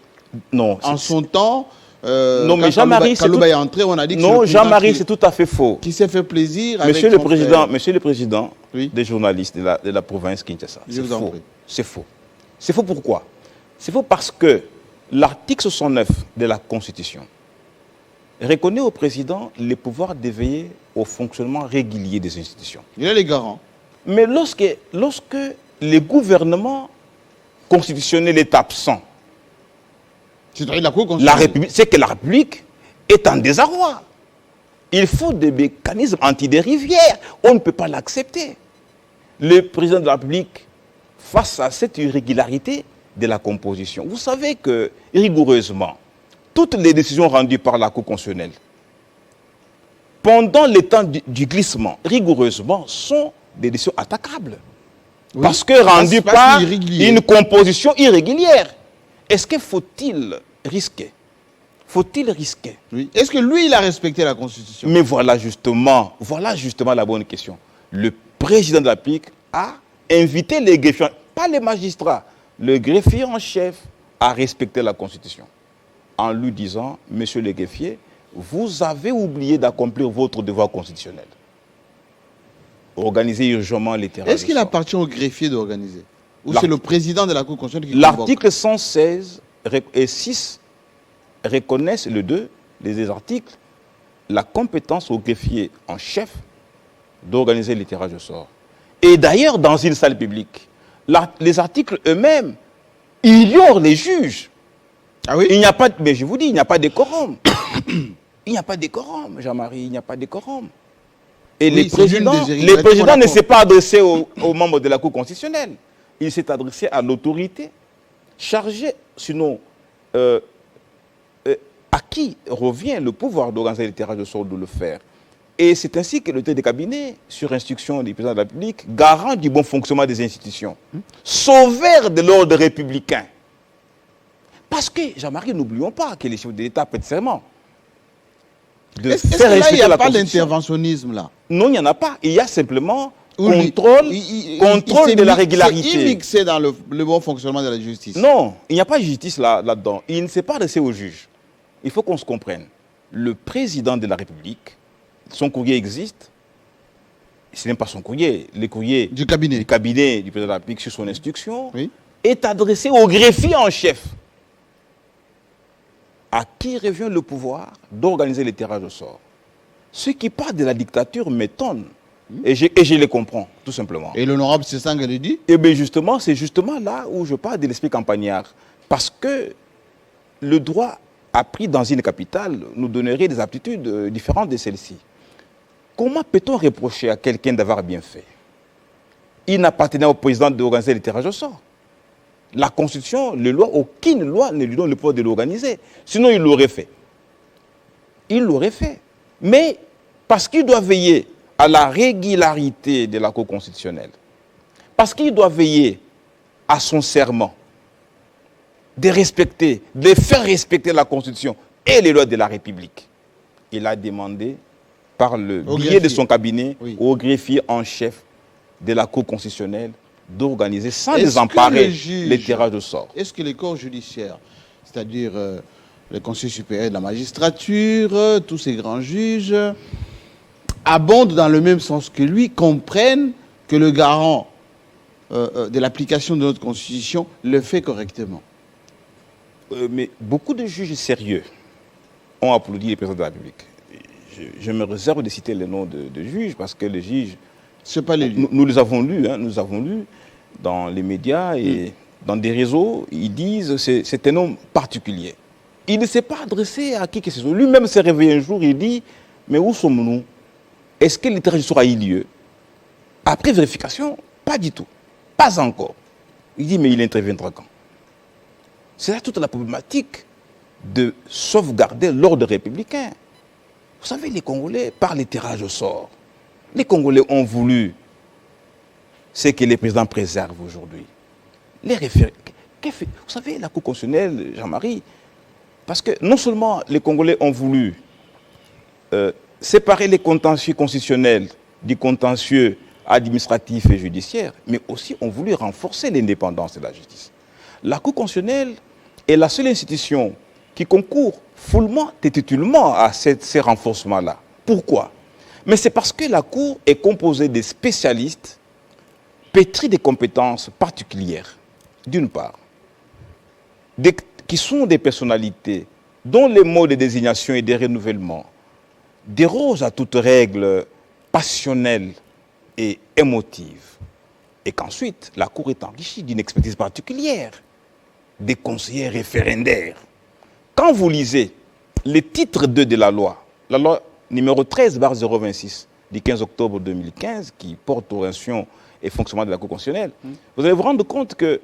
Non. En son temps, non, mais Jean-Marie, c'est Kalouba est entré, on a dit que non, Jean-Marie, c'est tout à fait faux. Qui s'est fait plaisir Monsieur avec le Président oui. des journalistes de la province Kinshasa. Je vous en prie. C'est faux. C'est faux pourquoi? C'est faux parce que l'article 69 de la Constitution reconnaît au président les pouvoirs de veiller au fonctionnement régulier des institutions. Il est les garants. Mais lorsque le gouvernement constitutionnel est absent, C'est-à-dire la Cour constitutionnelle. c'est que la République est en désarroi. Il faut des mécanismes antidérivières. On ne peut pas l'accepter. Le président de la République, face à cette irrégularité de la composition, vous savez que, rigoureusement, toutes les décisions rendues par la Cour constitutionnelle, pendant le temps du glissement, rigoureusement, sont des décisions attaquables. Oui. Parce que rendues par une composition irrégulière. Est-ce qu'il faut-il risquer? Faut-il risquer? Oui. Est-ce que lui, il a respecté la Constitution? Mais voilà justement la bonne question. Le président de la République a invité les greffiers, pas les magistrats, le greffier en chef à respecter la Constitution. En lui disant, monsieur le greffier, vous avez oublié d'accomplir votre devoir constitutionnel. Organiser urgemment les terrains. Est-ce qu'il appartient au greffier d'organiser? Ou c'est le président de la Cour constitutionnelle qui L'article 116 et 6 reconnaissent les deux articles, la compétence au greffier en chef d'organiser les tirages au sort. Et d'ailleurs, dans une salle publique, les articles eux-mêmes ignorent les juges. Ah oui? Il n'y a pas, mais je vous dis, il n'y a pas de quorum. Il n'y a pas de quorum, Jean-Marie, il n'y a pas de quorum. Et oui, le président ne s'est pas adressé aux membres de la Cour constitutionnelle. Il s'est adressé à l'autorité chargée, sinon à qui revient le pouvoir d'organiser les tirages de sort de le faire. Et c'est ainsi que le tête de cabinet, sur instruction du président de la République, garant du bon fonctionnement des institutions, sauveur de l'ordre républicain. Parce que, Jean-Marie, n'oublions pas que les chefs de l'État prêtent serment. Est-ce que là, il n'y a pas d'interventionnisme là? Non, il n'y en a pas. Il y a simplement contrôle de la régularité. Il mixé dans le bon fonctionnement de la justice. Non, il n'y a pas de justice là-dedans. Il ne s'est pas adressé au juge. Il faut qu'on se comprenne. Le président de la République, son courrier existe. Ce n'est pas son courrier. Le courrier du cabinet du président de la République sur son instruction est adressé au greffier en chef. À qui revient le pouvoir d'organiser les tirages au sort? Ce qui part de la dictature m'étonne. Et je les comprends, tout simplement. Et l'honorable Sessang le dit? Eh bien justement, c'est justement là où je parle de l'esprit campagnard. Parce que le droit appris dans une capitale nous donnerait des aptitudes différentes de celles-ci. Comment peut-on reprocher à quelqu'un d'avoir bien fait? Il n'appartenait au président d'organiser les tirages au sort. La Constitution, aucune loi ne lui donne le pouvoir de l'organiser. Sinon, il l'aurait fait. Il l'aurait fait. Mais parce qu'il doit veiller à la régularité de la Cour constitutionnelle, parce qu'il doit veiller à son serment, de faire respecter la Constitution et les lois de la République, il a demandé, par le biais de son cabinet, au greffier en chef de la Cour constitutionnelle, d'organiser sans désemparer les tirages de sort. Est-ce que les corps judiciaires, c'est-à-dire le Conseil supérieur de la magistrature, tous ces grands juges, abondent dans le même sens que lui, comprennent que le garant de l'application de notre Constitution le fait correctement? Mais beaucoup de juges sérieux ont applaudi le président de la République. Je me réserve de citer les noms de juges parce que les juges, nous les avons lus, nous avons lus dans les médias et dans des réseaux, ils disent que c'est un homme particulier. Il ne s'est pas adressé à qui que ce soit. Lui-même s'est réveillé un jour, il dit, mais où sommes-nous? Est-ce que le tirage sera eu lieu? Après vérification, pas du tout. Pas encore. Il dit, mais il interviendra quand? C'est là toute la problématique de sauvegarder l'ordre républicain. Vous savez, les Congolais, par les tirages au sort, les Congolais ont voulu ce que les présidents préservent aujourd'hui. Les référés. Vous savez, la Cour constitutionnelle, Jean-Marie, parce que non seulement les Congolais ont voulu séparer les contentieux constitutionnels du contentieux administratif et judiciaire, mais aussi ont voulu renforcer l'indépendance de la justice. La Cour constitutionnelle est la seule institution qui concourt follement et titulement à ces renforcements-là. Pourquoi? Mais c'est parce que la Cour est composée de spécialistes pétris de compétences particulières, d'une part, qui sont des personnalités dont les modes de désignation et de renouvellement dérogent à toute règle passionnelle et émotive, et qu'ensuite la Cour est enrichie d'une expertise particulière, des conseillers référendaires. Quand vous lisez le titre 2 de la loi numéro 13/026 du 15 octobre 2015, qui porte orientation et fonctionnement de la Cour constitutionnelle, vous allez vous rendre compte que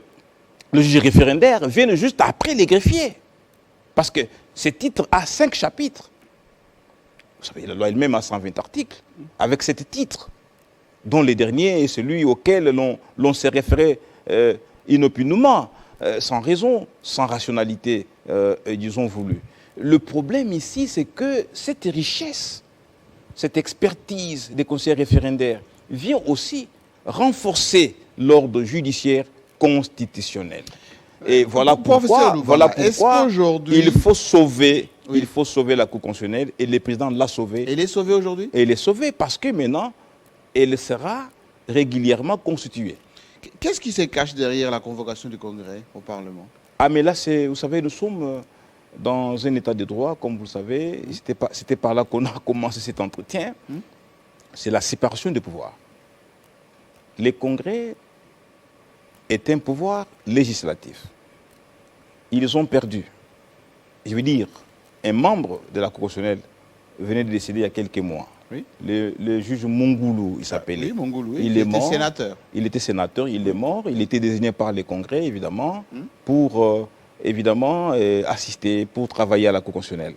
le juge référendaire vient juste après les greffiers. Parce que ce titre a 5 chapitres. Vous savez, la loi elle-même a 120 articles, avec 7 titres, dont le dernier est celui auquel l'on s'est référé inopinément, sans raison, sans rationalité, disons, voulue. Le problème ici, c'est que cette richesse, cette expertise des conseillers référendaires vient aussi renforcer l'ordre judiciaire constitutionnel. Et voilà pourquoi il faut sauver, il faut sauver la Cour constitutionnelle, et le président l'a sauvée. Elle est sauvée aujourd'hui? Elle est sauvée parce que maintenant, elle sera régulièrement constituée. Qu'est-ce qui se cache derrière la convocation du Congrès au Parlement? Ah mais là, vous savez, nous sommes dans un état de droit, comme vous le savez. C'était par là qu'on a commencé cet entretien. C'est la séparation des pouvoirs. Le Congrès est un pouvoir législatif. Ils ont perdu. Je veux dire, un membre de la Cour constitutionnelle venait de décéder il y a quelques mois. Oui. Le juge Mongoulou, il s'appelait. Oui, Mongoulou, oui. Il est mort. Sénateur. Il était sénateur, il est mort. Il était désigné par le Congrès, évidemment, pour assister, pour travailler à la Cour constitutionnelle.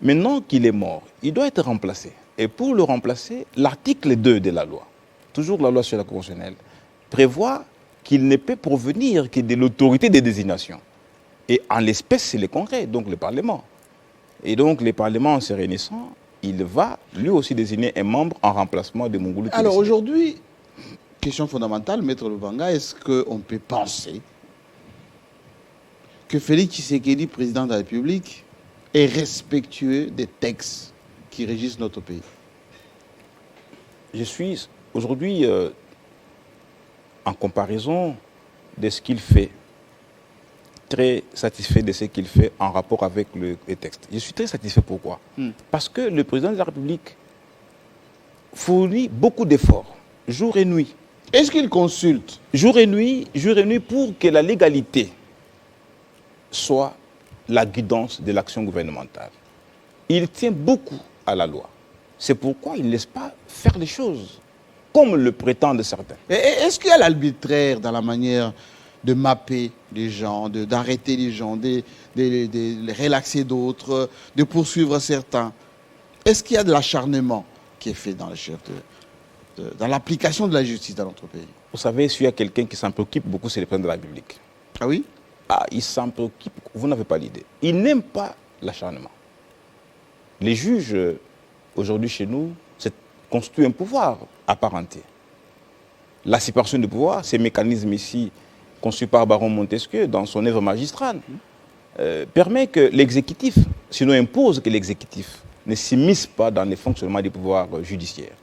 Maintenant qu'il est mort, il doit être remplacé. Et pour le remplacer, l'article 2 de la loi, toujours la loi sur la Cour constitutionnelle, prévoit qu'il ne peut provenir que de l'autorité des désignations. Et en l'espèce, c'est le Congrès, donc le Parlement. Et donc, le Parlement, en se réunissant, il va lui aussi désigner un membre en remplacement de Mongoulou. Alors aujourd'hui, question fondamentale, Maître Lubanga, est-ce qu'on peut penser que Félix Tshisekedi, président de la République, est respectueux des textes qui régissent notre pays? Je suis aujourd'hui, en comparaison de ce qu'il fait, très satisfait de ce qu'il fait en rapport avec les textes. Je suis très satisfait, pourquoi? Parce que le président de la République fournit beaucoup d'efforts, jour et nuit. Est-ce qu'il consulte? Jour et nuit pour que la légalité soit la guidance de l'action gouvernementale. Il tient beaucoup à la loi. C'est pourquoi il ne laisse pas faire les choses, comme le prétendent certains. Est-ce qu'il y a l'arbitraire dans la manière de mapper les gens, d'arrêter les gens, de les relaxer d'autres, de poursuivre certains? Est-ce qu'il y a de l'acharnement qui est fait dans l'application de la justice dans notre pays? Vous savez, s'il y a quelqu'un qui s'en préoccupe beaucoup, c'est le président de la République. Ah oui? Ah, il s'en préoccupe, vous n'avez pas l'idée. Il n'aime pas l'acharnement. Les juges, aujourd'hui chez nous, constituent un pouvoir à part entière. La séparation du pouvoir, ces mécanismes ici, conçus par Baron Montesquieu dans son œuvre magistrale, permet que l'exécutif, sinon impose que l'exécutif ne s'immisce pas dans les fonctionnements du pouvoir judiciaire.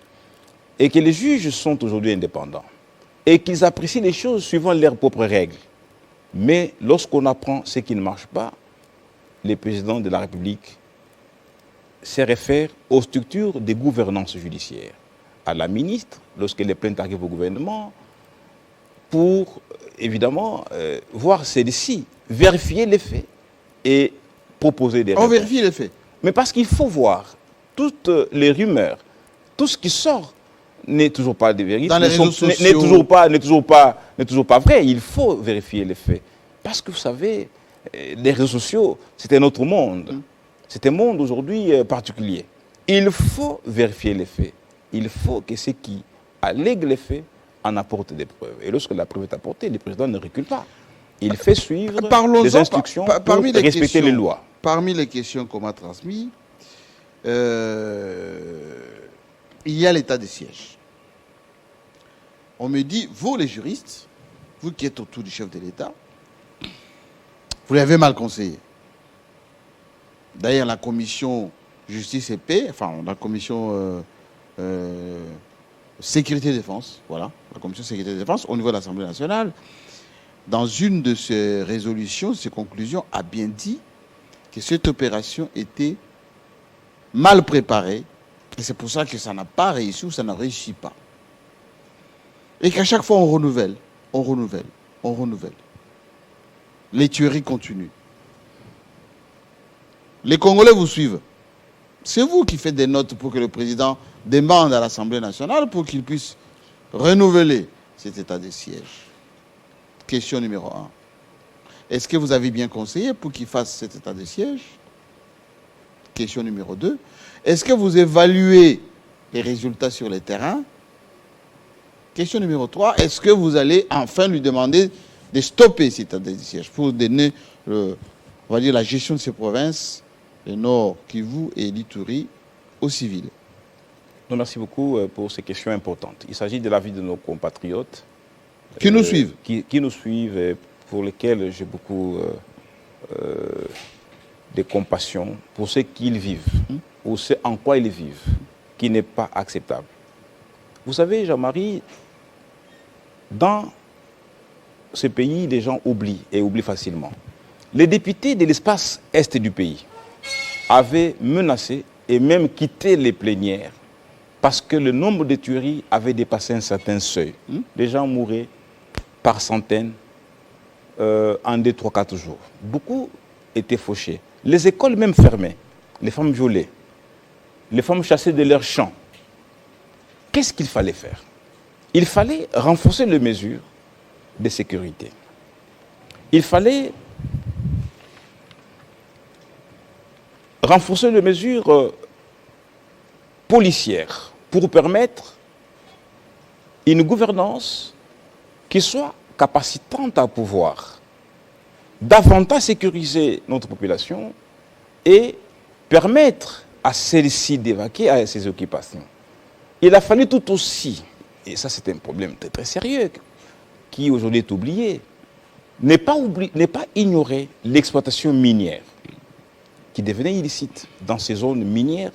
Et que les juges sont aujourd'hui indépendants. Et qu'ils apprécient les choses suivant leurs propres règles. Mais lorsqu'on apprend ce qui ne marche pas, le président de la République se réfère aux structures de gouvernance judiciaire, à la ministre, lorsque les plaintes arrivent au gouvernement, pour évidemment voir celle-ci, vérifier les faits et proposer des réponses. On vérifie les faits. Mais parce qu'il faut voir toutes les rumeurs, tout ce qui sort n'est toujours pas de vérité, n'est toujours pas vrai. Il faut vérifier les faits. Parce que vous savez, les réseaux sociaux, c'est un autre monde. C'est un monde aujourd'hui particulier. Il faut vérifier les faits. Il faut que ceux qui allèguent les faits en apportent des preuves. Et lorsque la preuve est apportée, le président ne recule pas. Il fait suivre les instructions pour respecter les lois. Parmi les questions qu'on m'a transmises, il y a l'état de siège. On me dit, vous les juristes, vous qui êtes autour du chef de l'État, vous l'avez mal conseillé. D'ailleurs, la commission justice et paix, enfin la commission sécurité et défense, voilà, la commission sécurité et défense au niveau de l'Assemblée nationale, dans une de ses résolutions, ses conclusions, a bien dit que cette opération était mal préparée et c'est pour ça que ça n'a pas réussi ou ça n'a réussi pas. Et qu'à chaque fois on renouvelle, on renouvelle, on renouvelle. Les tueries continuent. Les Congolais vous suivent. C'est vous qui faites des notes pour que le président demande à l'Assemblée nationale pour qu'il puisse renouveler cet état de siège. Question numéro 1. Est-ce que vous avez bien conseillé pour qu'il fasse cet état de siège? Question numéro 2. Est-ce que vous évaluez les résultats sur le terrain? Question numéro 3. Est-ce que vous allez enfin lui demander de stopper cet état de siège pour donner on va dire, la gestion de ces provinces, le Nord, Kivu et l'Ituri, aux civils? Non, merci beaucoup pour ces questions importantes. Il s'agit de la vie de nos compatriotes. Qui nous suivent. Qui nous suivent et pour lesquels j'ai beaucoup de compassion pour ce qu'ils vivent, ou ce en quoi ils vivent, qui n'est pas acceptable. Vous savez, Jean-Marie, dans ce pays, les gens oublient et oublient facilement. Les députés de l'espace est du pays avaient menacé et même quitté les plénières parce que le nombre de tueries avait dépassé un certain seuil. Les gens mouraient par centaines en 2, 3, 4 jours. Beaucoup étaient fauchés. Les écoles même fermées, les femmes violées, les femmes chassées de leurs champs. Qu'est-ce qu'il fallait faire? Il fallait renforcer les mesures de sécurité. Il fallait renforcer les mesures policières pour permettre une gouvernance qui soit capacitante à pouvoir davantage sécuriser notre population et permettre à celle-ci d'évacuer à ses occupations. Il a fallu tout aussi, et ça c'est un problème très, très sérieux, qui aujourd'hui est oublié, n'est pas ignorer l'exploitation minière qui devenait illicite dans ces zones minières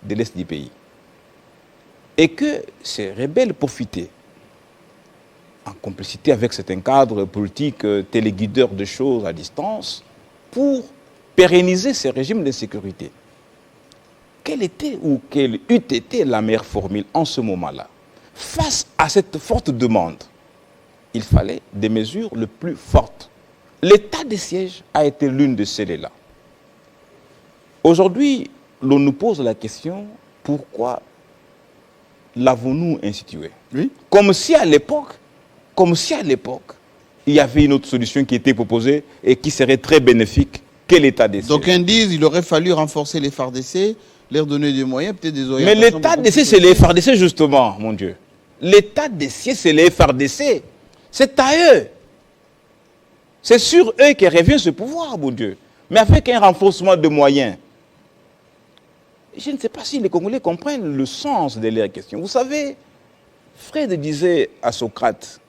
de l'Est du pays. Et que ces rebelles profitaient, en complicité avec certains cadres politiques téléguideurs de choses à distance, pour pérenniser ces régimes d'insécurité. Quelle était ou quelle eût été la meilleure formule en ce moment-là? Face à cette forte demande, il fallait des mesures les plus fortes. L'état de siège a été l'une de celles-là. Aujourd'hui, l'on nous pose la question, pourquoi l'avons-nous institué? Oui. Comme si à l'époque, il y avait une autre solution qui était proposée et qui serait très bénéfique que l'état de siège. Donc, ils disent qu'il aurait fallu renforcer les FARDC, leur donner des moyens, peut-être des orientations. Mais l'état de siège, c'est les FARDC justement, mon Dieu. L'état de siège, c'est les FARDC. C'est à eux. C'est sur eux que revient ce pouvoir, mon Dieu. Mais avec un renforcement de moyens. Je ne sais pas si les Congolais comprennent le sens de leur question. Vous savez, Freud disait à Socrate,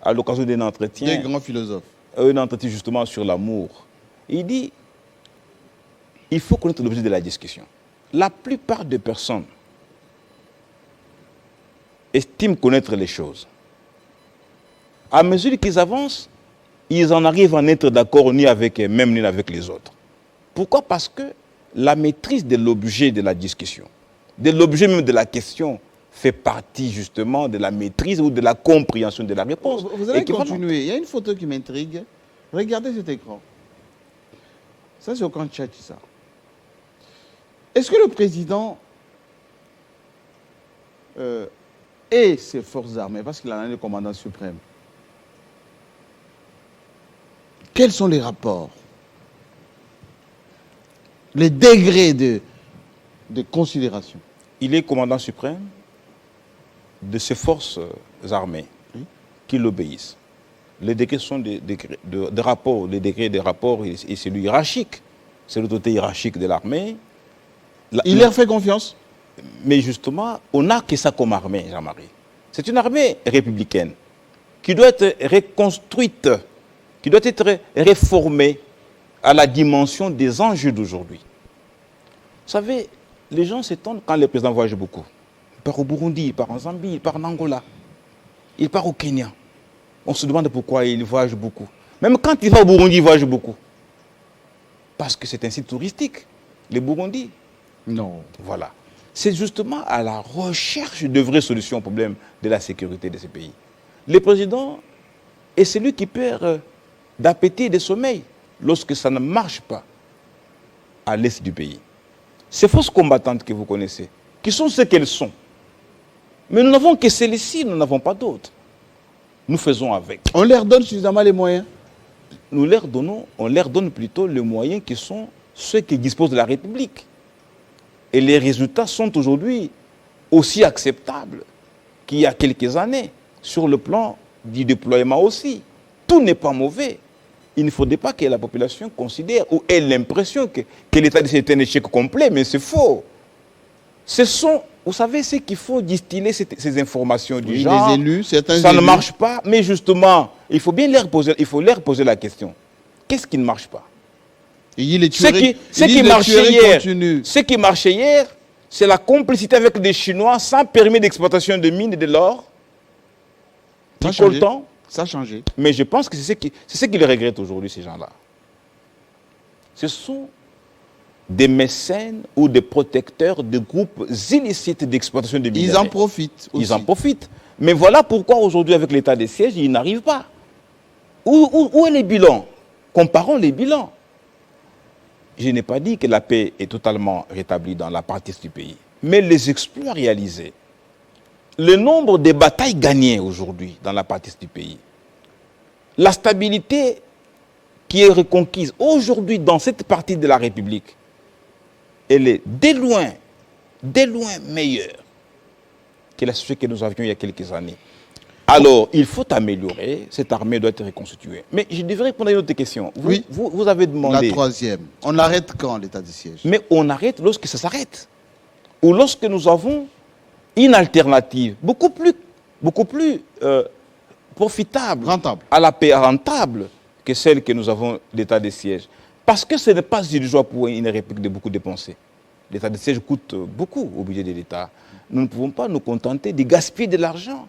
à l'occasion d'un entretien, des grands philosophes, un entretien justement sur l'amour, il dit, il faut connaître l'objet de la discussion. La plupart des personnes estiment connaître les choses. À mesure qu'ils avancent, ils en arrivent à n'être d'accord ni avec eux-mêmes ni avec les autres. Pourquoi? Parce que la maîtrise de l'objet de la discussion, de l'objet même de la question, fait partie justement de la maîtrise ou de la compréhension de la réponse. Vous allez continuer. Il y a une photo qui m'intrigue. Regardez cet écran. Ça, c'est au camp Tchad, ça. Est-ce que le président et ses forces armées, parce qu'il en a le commandant suprême, quels sont les rapports, les degrés de considération? Il est commandant suprême de ses forces armées qui l'obéissent. Les décrets sont des rapports, les décrets des rapports et c'est lui hiérarchique. C'est l'autorité hiérarchique de l'armée. Il leur fait confiance? Mais justement, on n'a que ça comme armée, Jean-Marie. C'est une armée républicaine qui doit être reconstruite, qui doit être réformée à la dimension des enjeux d'aujourd'hui. Vous savez, les gens s'étonnent quand le président voyage beaucoup. Il part au Burundi, il part en Zambie, il part en Angola, il part au Kenya. On se demande pourquoi il voyage beaucoup. Même quand il va au Burundi, il voyage beaucoup. Parce que c'est un site touristique, le Burundi. Non. Voilà. C'est justement à la recherche de vraies solutions au problème de la sécurité de ces pays. Le président est celui qui perd d'appétit et de sommeil lorsque ça ne marche pas à l'est du pays. Ces forces combattantes que vous connaissez, qui sont ce qu'elles sont. Mais nous n'avons que celles-ci, nous n'avons pas d'autres. Nous faisons avec. On leur donne suffisamment les moyens. On leur donne plutôt les moyens qui sont ceux qui disposent de la République. Et les résultats sont aujourd'hui aussi acceptables qu'il y a quelques années, sur le plan du déploiement aussi. Tout n'est pas mauvais. Il ne faudrait pas que la population considère ou ait l'impression que l'État est un échec complet, mais c'est faux. Ce sont, vous savez, c'est qu'il faut distiller ces informations du genre. Les élus, certains ça élus. ne marche pas, mais justement, il faut bien leur poser la question. Qu'est-ce qui ne marche pas? Ce qui marchait hier, c'est la complicité avec des Chinois sans permis d'exploitation de mines et de l'or. Ça a changé. Mais je pense que c'est ce qu'ils regrettent aujourd'hui, ces gens-là. Ce sont des mécènes ou des protecteurs de groupes illicites d'exploitation de mines. Ils en profitent aussi. Ils en profitent. Mais voilà pourquoi aujourd'hui, avec l'état des sièges, ils n'arrivent pas. Où est les bilans? Comparons les bilans. Je n'ai pas dit que la paix est totalement rétablie dans la partie du pays. Mais les exploits réalisés, le nombre de batailles gagnées aujourd'hui dans la partie du pays, la stabilité qui est reconquise aujourd'hui dans cette partie de la République, elle est de loin meilleure que la société que nous avions il y a quelques années. Alors, il faut améliorer, cette armée doit être reconstituée. Mais je devrais répondre à une autre question. Vous avez demandé... La troisième. On arrête quand l'état de siège? Mais on arrête lorsque ça s'arrête. Ou lorsque nous avons une alternative beaucoup plus profitable, à la paix, rentable, que celle que nous avons l'état de siège. Parce que ce n'est pas illusoire pour une république de beaucoup dépenser. L'état de siège coûte beaucoup au budget de l'État. Nous ne pouvons pas nous contenter de gaspiller de l'argent.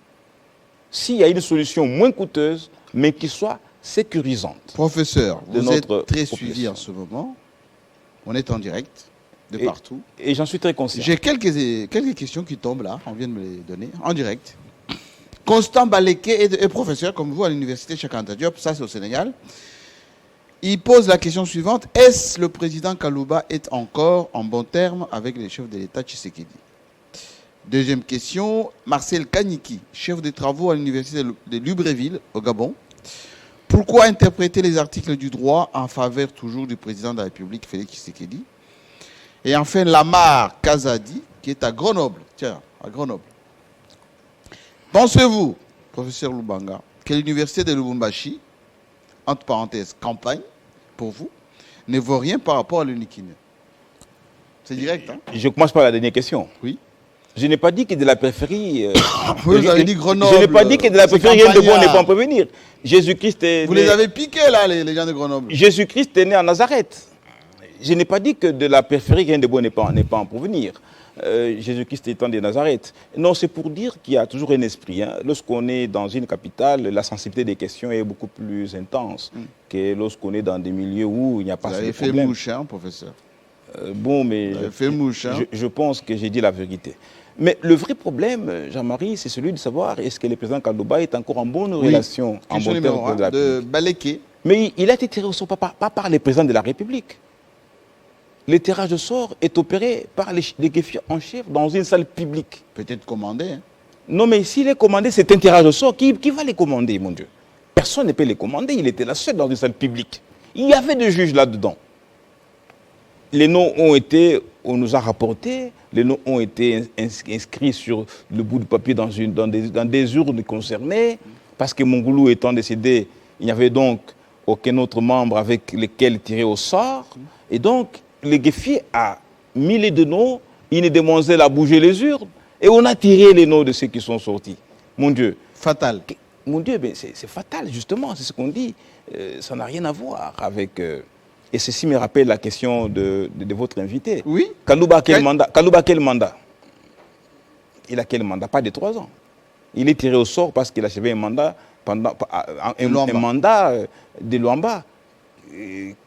S'il y a une solution moins coûteuse, mais qui soit sécurisante. Professeur, vous êtes très suivi en ce moment. On est en direct de partout. Et j'en suis très conscient. J'ai quelques questions qui tombent là, on vient de me les donner, en direct. Constant Baleke est professeur, comme vous, à l'université Cheikh Anta Diop, ça c'est au Sénégal. Il pose la question suivante. Est-ce le président Kalouba est encore en bon terme avec les chefs de l'État Tshisekedi? Deuxième question, Marcel Kaniki, chef de travaux à l'université de Libreville, au Gabon. Pourquoi interpréter les articles du droit en faveur toujours du président de la République, Félix Tshisekedi? Et enfin, Lamar Kazadi, qui est à Grenoble. Tiens, à Grenoble. Pensez-vous, professeur Lubanga, que l'université de Lubumbashi, entre parenthèses, campagne, pour vous, ne vaut rien par rapport à l'UNIKIN? C'est direct, hein? Je commence par la dernière question. Oui. Je n'ai pas dit que de la périphérie... vous avez dit Grenoble. Je n'ai pas dit que de la périphérie, rien de bon n'est pas en prévenir. Jésus-Christ est... Vous les avez piqués, là, les gens de Grenoble. Jésus-Christ est né à Nazareth. Je n'ai pas dit que de la périphérie, rien de bon n'est pas en prévenir. Jésus-Christ étant de Nazareth. Non, c'est pour dire qu'il y a toujours un esprit. Hein. Lorsqu'on est dans une capitale, la sensibilité des questions est beaucoup plus intense que lorsqu'on est dans des milieux où il n'y a pas de problème. Vous avez fait mouche, hein, professeur? Bon, mais je pense que j'ai dit la vérité. Mais le vrai problème, Jean-Marie, c'est celui de savoir est-ce que le président Kalouba est encore en bonne relation, en bon terme de Baleke. Mais il a été tiré au sort pas par les présidents de la République. Le tirage au sort est opéré par les greffiers en chef dans une salle publique. Peut-être commandé. Hein. Non, mais s'il est commandé, c'est un tirage au sort. Qui va les commander, mon Dieu? Personne ne peut les commander. Il était là seul dans une salle publique. Il y avait des juges là-dedans. Les noms on nous a rapporté, les noms ont été inscrits sur le bout du papier dans des urnes concernées, parce que Mongoulou étant décédé, il n'y avait donc aucun autre membre avec lequel tirer au sort. Et donc, le greffier a mis les deux noms, une demoiselle a bougé les urnes et on a tiré les noms de ceux qui sont sortis. Mon Dieu. Fatal. Mon Dieu, c'est fatal, justement, c'est ce qu'on dit. Ça n'a rien à voir avec... et ceci me rappelle la question de votre invité. Oui. Kalouba, quel mandat? Kalouba, quel mandat? Il a quel mandat? Pas de 3 ans. Il est tiré au sort parce qu'il a achevé un mandat, un mandat de Luamba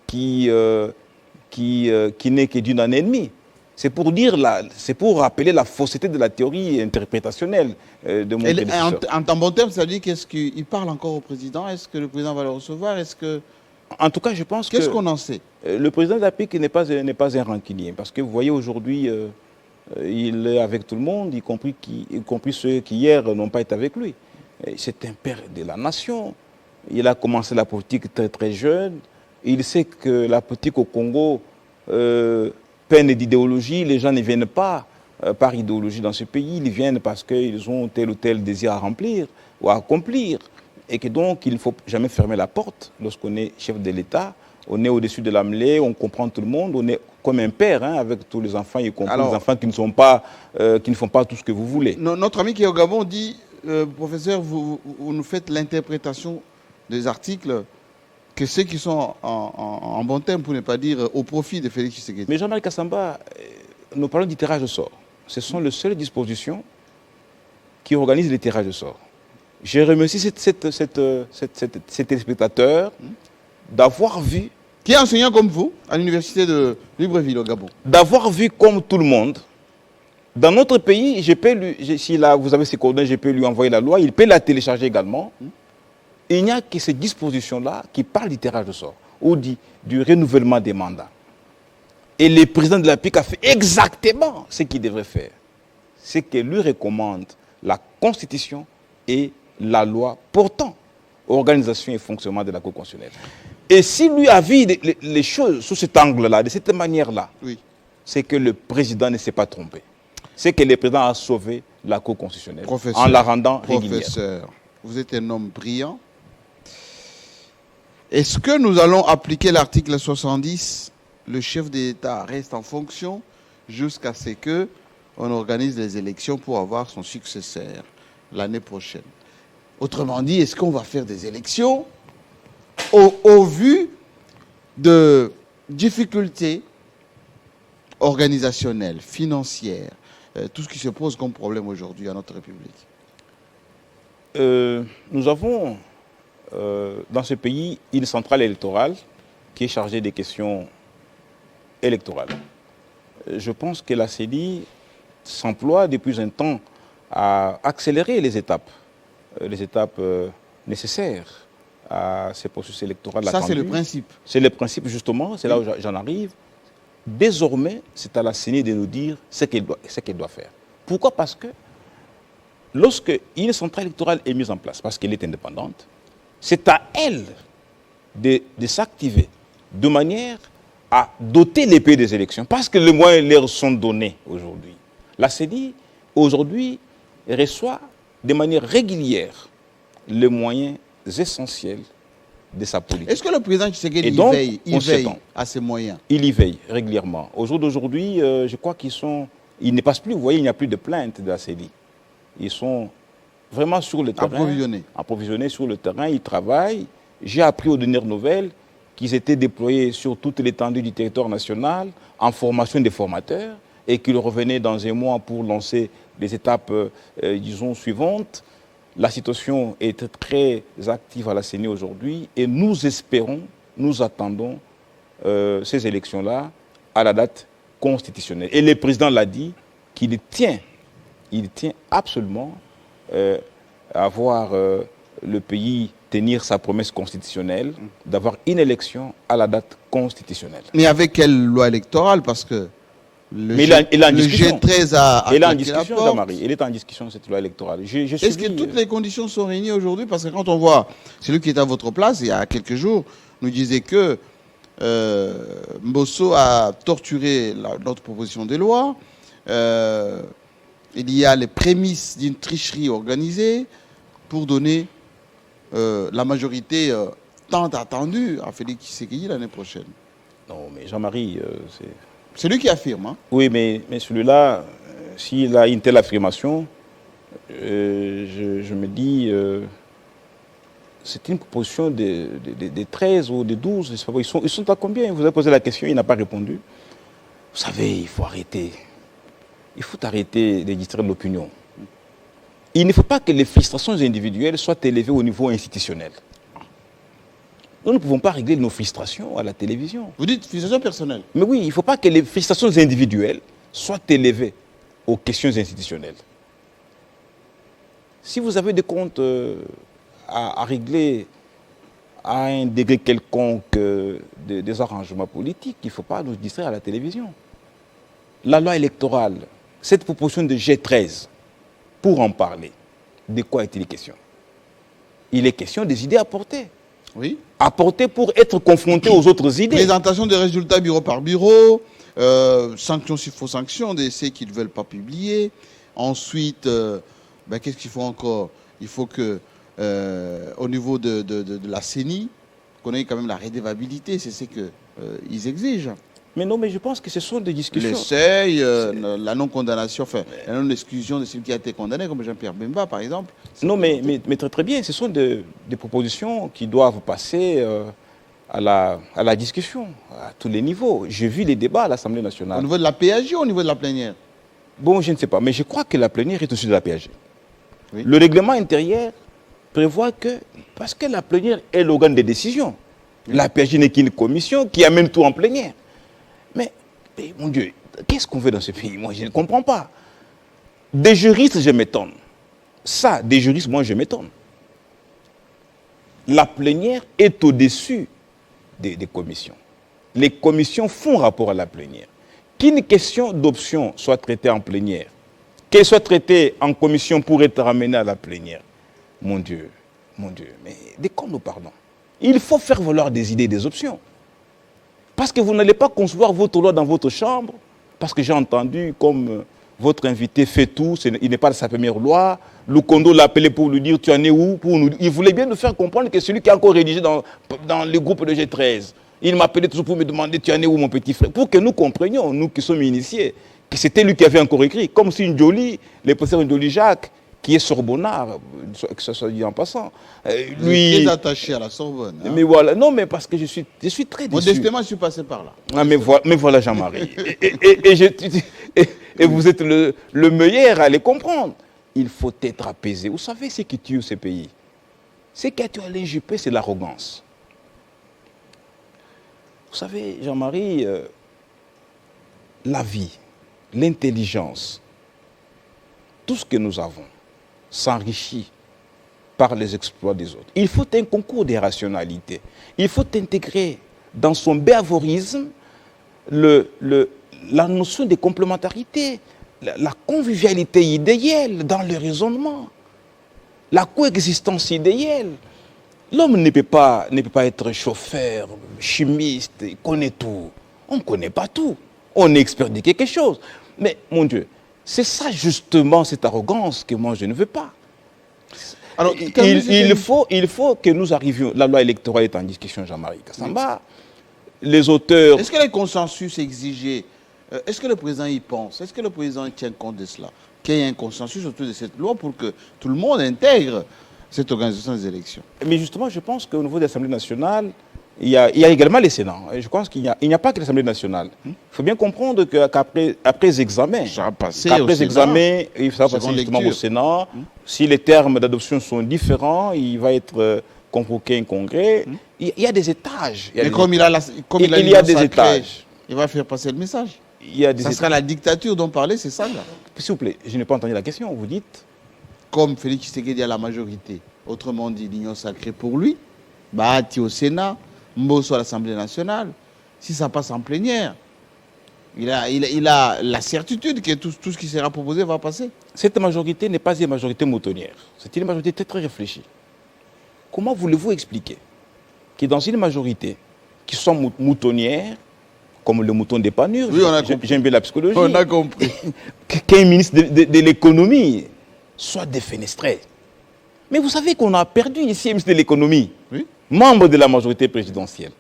qui n'est que d'une année et demie. C'est pour dire, c'est pour rappeler la fausseté de la théorie interprétationnelle de mon prédécesseur. En bon terme, ça dit qu'est-ce qu'il parle encore au président? Est-ce que le président va le recevoir? Est-ce que... En tout cas, je pense que... Qu'est-ce qu'on en sait? Le président de la PIC n'est pas un rancunier. Parce que vous voyez aujourd'hui, il est avec tout le monde, y compris ceux qui hier n'ont pas été avec lui. C'est un père de la nation. Il a commencé la politique très très jeune. Il sait que la politique au Congo peine d'idéologie. Les gens ne viennent pas par idéologie dans ce pays. Ils viennent parce qu'ils ont tel ou tel désir à remplir ou à accomplir. Et que donc, il ne faut jamais fermer la porte lorsqu'on est chef de l'État. On est au-dessus de la mêlée, on comprend tout le monde. On est comme un père avec tous les enfants, y compris les enfants qui ne font pas tout ce que vous voulez. Notre ami qui est au Gabon dit, professeur, vous nous faites l'interprétation des articles que ceux qui sont en bon terme, pour ne pas dire au profit de Félix Tshisekedi. Mais Jean-Marie Kassamba, nous parlons du tirage au sort. Ce sont les seules dispositions qui organisent les tirages au sort. Je remercie cet téléspectateur d'avoir vu... Qui est enseignant comme vous à l'université de Libreville au Gabon. D'avoir vu comme tout le monde. Dans notre pays, je peux lui, si là vous avez ses coordonnées, je peux lui envoyer la loi, il peut la télécharger également. Il n'y a que ces dispositions-là qui parlent du tirage au sort ou du renouvellement des mandats. Et le président de la PIC a fait exactement ce qu'il devrait faire. C'est que lui recommande la Constitution et la loi portant organisation et fonctionnement de la Cour constitutionnelle. Et si lui a vu les choses sous cet angle-là, de cette manière-là, oui, c'est que le président ne s'est pas trompé. C'est que le président a sauvé la Cour constitutionnelle professeur, en la rendant régulière. Professeur, vous êtes un homme brillant. Est-ce que nous allons appliquer l'article 70? Le chef d'État reste en fonction jusqu'à ce qu'on organise les élections pour avoir son successeur l'année prochaine. Autrement dit, est-ce qu'on va faire des élections au vu de difficultés organisationnelles, financières, tout ce qui se pose comme problème aujourd'hui à notre République? Nous avons dans ce pays une centrale électorale qui est chargée des questions électorales. Je pense que la CENI s'emploie depuis un temps à accélérer les étapes nécessaires à ces processus électoraux. Ça, c'est le principe. C'est le principe, justement, c'est là où j'en arrive. Désormais, c'est à la CENI de nous dire ce qu'elle doit faire. Pourquoi? Parce que lorsque une centrale électorale est mise en place, parce qu'elle est indépendante, c'est à elle de s'activer de manière à doter les pays des élections, parce que les moyens leur sont donnés aujourd'hui. La CENI, aujourd'hui, reçoit de manière régulière les moyens essentiels de sa politique. Est-ce que le président Tshisekedi veille à ces moyens? Il y veille régulièrement. Au jour d'aujourd'hui, je crois ils ne passent plus, vous voyez, il n'y a plus de plaintes de la CENI. Ils sont vraiment sur le terrain. Approvisionnés sur le terrain, ils travaillent. J'ai appris aux dernières nouvelles qu'ils étaient déployés sur toute l'étendue du territoire national en formation des formateurs et qu'ils revenaient dans un mois pour lancer les étapes, disons, suivantes. La situation est très active à la CENI aujourd'hui et nous espérons, nous attendons ces élections-là à la date constitutionnelle. Et le président l'a dit qu'il tient absolument à voir le pays tenir sa promesse constitutionnelle d'avoir une élection à la date constitutionnelle. Mais avec quelle loi électorale? Parce que il est en discussion. G13 a il est en discussion, Jean-Marie. Il est en discussion, cette loi électorale. Est-ce que toutes les conditions sont réunies aujourd'hui? Parce que quand on voit celui qui est à votre place, il y a quelques jours, nous disait que Mbosso a torturé notre proposition de loi. Il y a les prémices d'une tricherie organisée pour donner la majorité tant attendue à Félix Tshisekedi l'année prochaine. Non, mais Jean-Marie, C'est lui qui affirme. Hein. Oui, mais celui-là, s'il a une telle affirmation, je me dis, c'est une proposition des 13 ou des 12, je sais pas, ils sont à combien? Vous avez posé la question, il n'a pas répondu. Vous savez, il faut arrêter. Il faut arrêter de distraire l'opinion. Il ne faut pas que les frustrations individuelles soient élevées au niveau institutionnel. Nous ne pouvons pas régler nos frustrations à la télévision. Vous dites frustration personnelle. Mais oui, il ne faut pas que les frustrations individuelles soient élevées aux questions institutionnelles. Si vous avez des comptes à régler à un degré quelconque des arrangements politiques, il ne faut pas nous distraire à la télévision. La loi électorale, cette proposition de G13, pour en parler, de quoi est-il question? Il est question des idées apportées. Oui. Apportées pour être confrontées aux autres idées. Présentation des résultats bureau par bureau, sanctions s'il faut sanctions, des essais qu'ils ne veulent pas publier. Ensuite, qu'est-ce qu'il faut encore? Il faut que, au niveau de la CENI, qu'on ait quand même la rédévabilité, c'est ce qu'ils exigent. Mais non, mais je pense que ce sont des discussions. L'essai, la non-condamnation, enfin, la non-exclusion de celui qui a été condamné, comme Jean-Pierre Bemba, par exemple. Non, mais très, très bien. Ce sont des propositions qui doivent passer à la discussion, à tous les niveaux. J'ai vu les débats à l'Assemblée nationale. Au niveau de la PAG ou au niveau de la plénière? Bon, je ne sais pas, mais je crois que la plénière est au-dessus de la PAG. Oui. Le règlement intérieur prévoit que, parce que la plénière est l'organe de décision, la PAG n'est qu'une commission qui amène tout en plénière. Mais, mon Dieu, qu'est-ce qu'on veut dans ce pays? Moi, je ne comprends pas. Des juristes, je m'étonne. Ça, des juristes, moi, je m'étonne. La plénière est au-dessus des commissions. Les commissions font rapport à la plénière. Qu'une question d'option soit traitée en plénière, qu'elle soit traitée en commission pour être ramenée à la plénière, mon Dieu, mais de quoi nous parlons? Il faut faire valoir des idées, des options. Parce que vous n'allez pas concevoir votre loi dans votre chambre, parce que j'ai entendu comme votre invité fait tout, il n'est pas de sa première loi, Lukondo l'a appelé pour lui dire tu en es où, il voulait bien nous faire comprendre que celui qui a encore rédigé dans le groupe de G13, il m'appelait toujours pour me demander tu en es où mon petit frère, pour que nous comprenions, nous qui sommes initiés, que c'était lui qui avait encore écrit, comme si Ndjoli, le professeur Ndjoli Jacques, qui est sorbonnard, que ça soit dit en passant. Lui, très attaché à la Sorbonne. Hein. Mais voilà, non, mais parce que je suis très déçu. Modestement, je suis passé par là. Ah, mais voilà Jean-Marie. et vous êtes le meilleur à les comprendre. Il faut être apaisé. Vous savez ce qui tue ces pays? Ce qui a tué Alain Juppé, c'est l'arrogance. Vous savez, Jean-Marie, la vie, l'intelligence, tout ce que nous avons, s'enrichit par les exploits des autres. Il faut un concours de rationalité. Il faut intégrer dans son béavorisme la notion de complémentarité, la convivialité idéale dans le raisonnement, la coexistence idéale. L'homme ne peut pas être chauffeur, chimiste, il connaît tout. On ne connaît pas tout. On est expert de quelque chose. Mais, mon Dieu, c'est ça justement, cette arrogance que moi je ne veux pas. Alors, il faut que nous arrivions. La loi électorale est en discussion, Jean-Marie Kassamba. Les auteurs. Est-ce que les consensus exigés, est-ce que le président y pense? Est-ce que le président tient compte de cela? Qu'il y ait un consensus autour de cette loi pour que tout le monde intègre cette organisation des élections? Mais justement, je pense qu'au niveau de l'Assemblée nationale, il y a également les Sénats. Et je pense qu'il n'y a pas que l'Assemblée nationale. Il faut bien comprendre qu'après examen, il va passer justement au Sénat. Si les termes d'adoption sont différents, il va être convoqué un congrès. Il y a des étages. Mais comme il y a des étages, il va faire passer le message. Ça sera la dictature dont parlait, c'est ça là. S'il vous plaît, je n'ai pas entendu la question. Vous dites comme Félix Tshisekedi a la majorité, autrement dit l'union sacrée pour lui, Bahati au Sénat, Mbosso à l'Assemblée nationale, si ça passe en plénière, il a la certitude que tout ce qui sera proposé va passer. Cette majorité n'est pas une majorité moutonnière. C'est une majorité très, très réfléchie. Comment voulez-vous expliquer que dans une majorité qui soit moutonnière, comme le mouton des panures, oui, j'aime bien la psychologie, on a compris, qu'un ministre de l'économie soit défenestré. Mais vous savez qu'on a perdu ici un ministre de l'économie, oui, membre de la majorité présidentielle.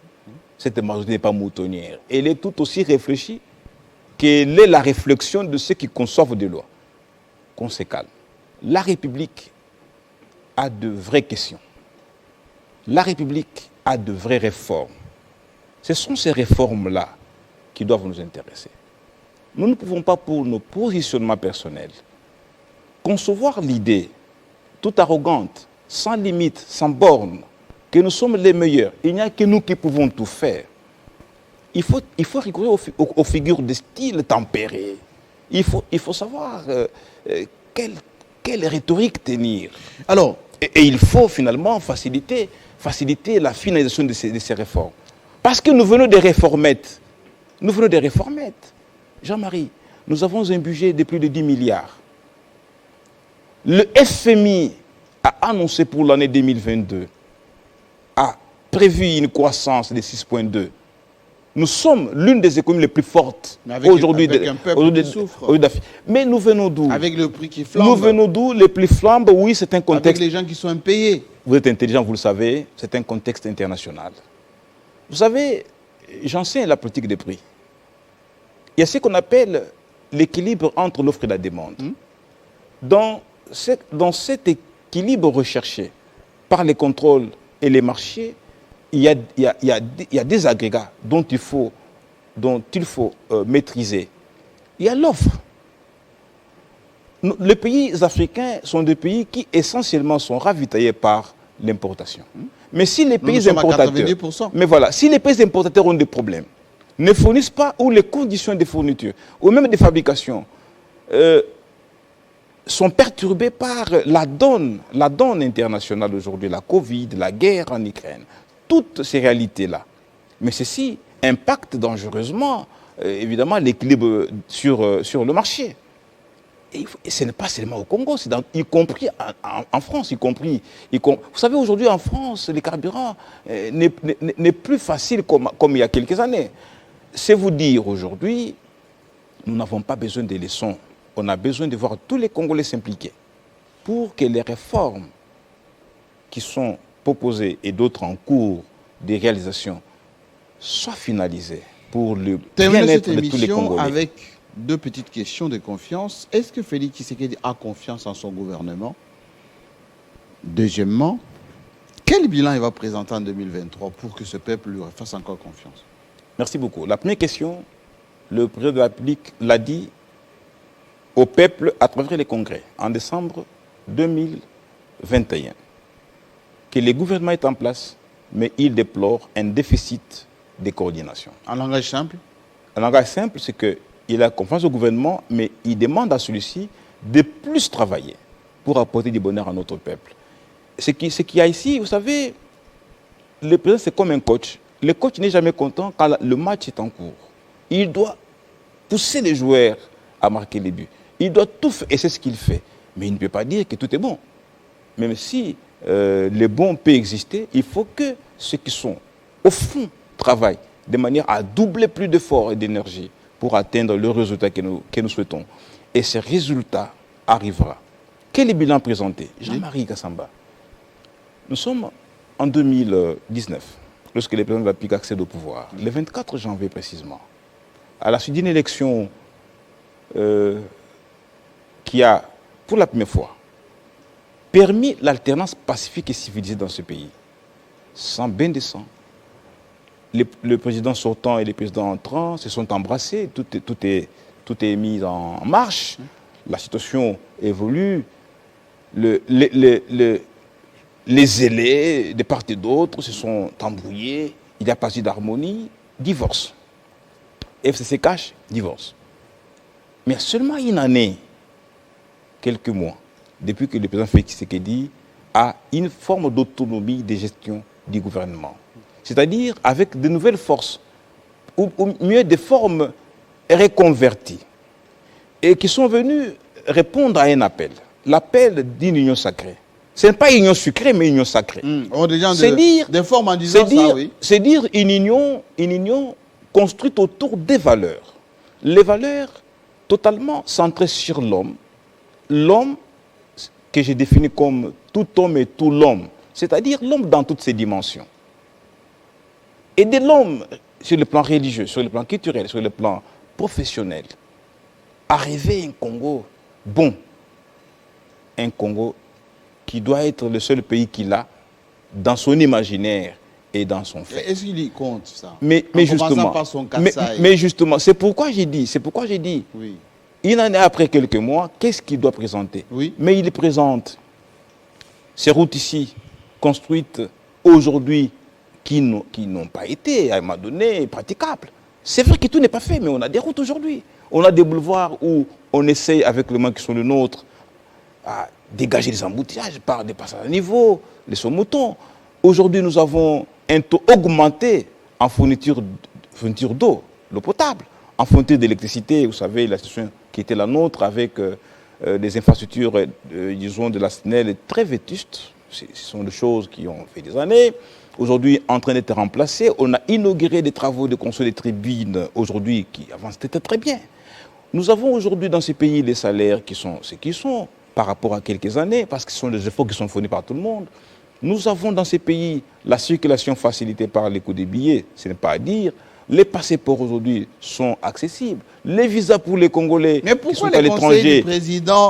Cette majorité n'est pas moutonnière. Elle est tout aussi réfléchie quelle est la réflexion de ceux qui conçoivent des lois. Qu'on se calme. La République a de vraies questions. La République a de vraies réformes. Ce sont ces réformes-là qui doivent nous intéresser. Nous ne pouvons pas, pour nos positionnements personnels, concevoir l'idée toute arrogante, sans limite, sans borne, que nous sommes les meilleurs. Il n'y a que nous qui pouvons tout faire. Il faut recourir aux figures de style tempéré. Il faut savoir quelle rhétorique tenir. Alors, Et il faut finalement faciliter la finalisation de ces réformes. Parce que nous venons des réformettes. Nous venons des réformettes. Jean-Marie, nous avons un budget de plus de 10 milliards. Le FMI a annoncé pour l'année 2022, a prévu une croissance de 6,2. Nous sommes l'une des économies les plus fortes aujourd'hui. Avec un peuple qui souffre. Mais nous venons d'où? Avec le prix qui flambe. Nous venons d'où? Les plus flambent, oui, c'est un contexte. Avec les gens qui sont impayés. Vous êtes intelligent, vous le savez, c'est un contexte international. Vous savez, j'enseigne la politique des prix. Il y a ce qu'on appelle l'équilibre entre l'offre et la demande. Dans cet équilibre recherché par les contrôles et les marchés, il y a des agrégats dont il faut maîtriser. Il y a l'offre. Les pays africains sont des pays qui essentiellement sont ravitaillés par l'importation. Mais si les pays importateurs, mais voilà, si les pays importateurs ont des problèmes, ne fournissent pas, ou les conditions de fourniture, ou même de fabrication, sont perturbées par la donne internationale aujourd'hui, la Covid, la guerre en Ukraine, toutes ces réalités-là. Mais ceci impacte dangereusement, évidemment, l'équilibre sur le marché. Et ce n'est pas seulement au Congo, y compris en France, vous savez, aujourd'hui en France, les carburants n'est plus facile comme il y a quelques années. C'est vous dire aujourd'hui, nous n'avons pas besoin de leçons. On a besoin de voir tous les Congolais s'impliquer pour que les réformes qui sont proposées et d'autres en cours de réalisation soient finalisées pour le bien-être de tous les Congolais. Avec deux petites questions de confiance. Est-ce que Félix Tshisekedi a confiance en son gouvernement? Deuxièmement, quel bilan il va présenter en 2023 pour que ce peuple lui fasse encore confiance? Merci beaucoup. La première question, le président de la République l'a dit au peuple à travers les congrès en décembre 2021, que le gouvernement est en place, mais il déplore un déficit de coordination. En langage simple? En langage simple, c'est qu'il a confiance au gouvernement, mais il demande à celui-ci de plus travailler pour apporter du bonheur à notre peuple. Ce qu'il y a ici, vous savez, le président, c'est comme un coach. Le coach n'est jamais content quand le match est en cours. Il doit pousser les joueurs à marquer les buts. Il doit tout faire, et c'est ce qu'il fait. Mais il ne peut pas dire que tout est bon. Même si les bons peuvent exister, il faut que ceux qui sont au fond travaillent de manière à doubler plus d'efforts et d'énergie pour atteindre le résultat que nous souhaitons. Et ce résultat arrivera. Quel est le bilan présenté? Jean-Marie Kassamba. Nous sommes en 2019, lorsque le président de la République accède au pouvoir, le 24 janvier précisément, à la suite d'une élection qui a, pour la première fois, permis l'alternance pacifique et civilisée dans ce pays, sans bain de sang. Le président sortant et le président entrant se sont embrassés, tout est mis en marche, la situation évolue, les zélés de part et d'autre se sont embrouillés, il n'y a pas eu d'harmonie, divorce. FCC cache, divorce. Mais seulement une année, quelques mois, depuis que le président Félix Tshisekedi a une forme d'autonomie de gestion du gouvernement. C'est-à-dire avec de nouvelles forces, ou mieux des formes reconverties, et qui sont venues répondre à un appel, l'appel d'une union sacrée. Ce n'est pas une union sucrée, mais une union sacrée. Des formes en disant ça, oui. C'est dire une union construite autour des valeurs. Les valeurs totalement centrées sur l'homme. L'homme que j'ai défini comme tout homme et tout l'homme. C'est-à-dire l'homme dans toutes ses dimensions. Et de l'homme sur le plan religieux, sur le plan culturel, sur le plan professionnel à rêver un Congo bon, un Congo qui doit être le seul pays qu'il a dans son imaginaire et dans son fait. Est-ce qu'il y compte ça? Mais justement, par son mais justement, c'est pourquoi j'ai dit, oui. une année après quelques mois, qu'est-ce qu'il doit présenter? Oui. Mais il présente ces routes ici, construites aujourd'hui, qui n'ont pas été, à un moment donné, praticables. C'est vrai que tout n'est pas fait, mais on a des routes aujourd'hui. On a des boulevards où on essaye, avec les mains qui sont les nôtres, à dégager les embouteillages par des passages à niveau, les sauts-moutons. Aujourd'hui, nous avons un taux augmenté en fourniture d'eau, l'eau potable, en fourniture d'électricité. Vous savez, la situation qui était la nôtre avec des infrastructures, disons, de la SNEL très vétustes. Ce sont des choses qui ont fait des années. Aujourd'hui, en train d'être remplacées. On a inauguré des travaux de construction des tribunes aujourd'hui qui avant c'était très bien. Nous avons aujourd'hui dans ces pays les salaires qui sont ce qu'ils sont par rapport à quelques années, parce que ce sont des efforts qui sont fournis par tout le monde. Nous avons dans ces pays la circulation facilitée par les coûts des billets, ce n'est pas à dire. Les passeports aujourd'hui sont accessibles. Les visas pour les Congolais qui sont à l'étranger.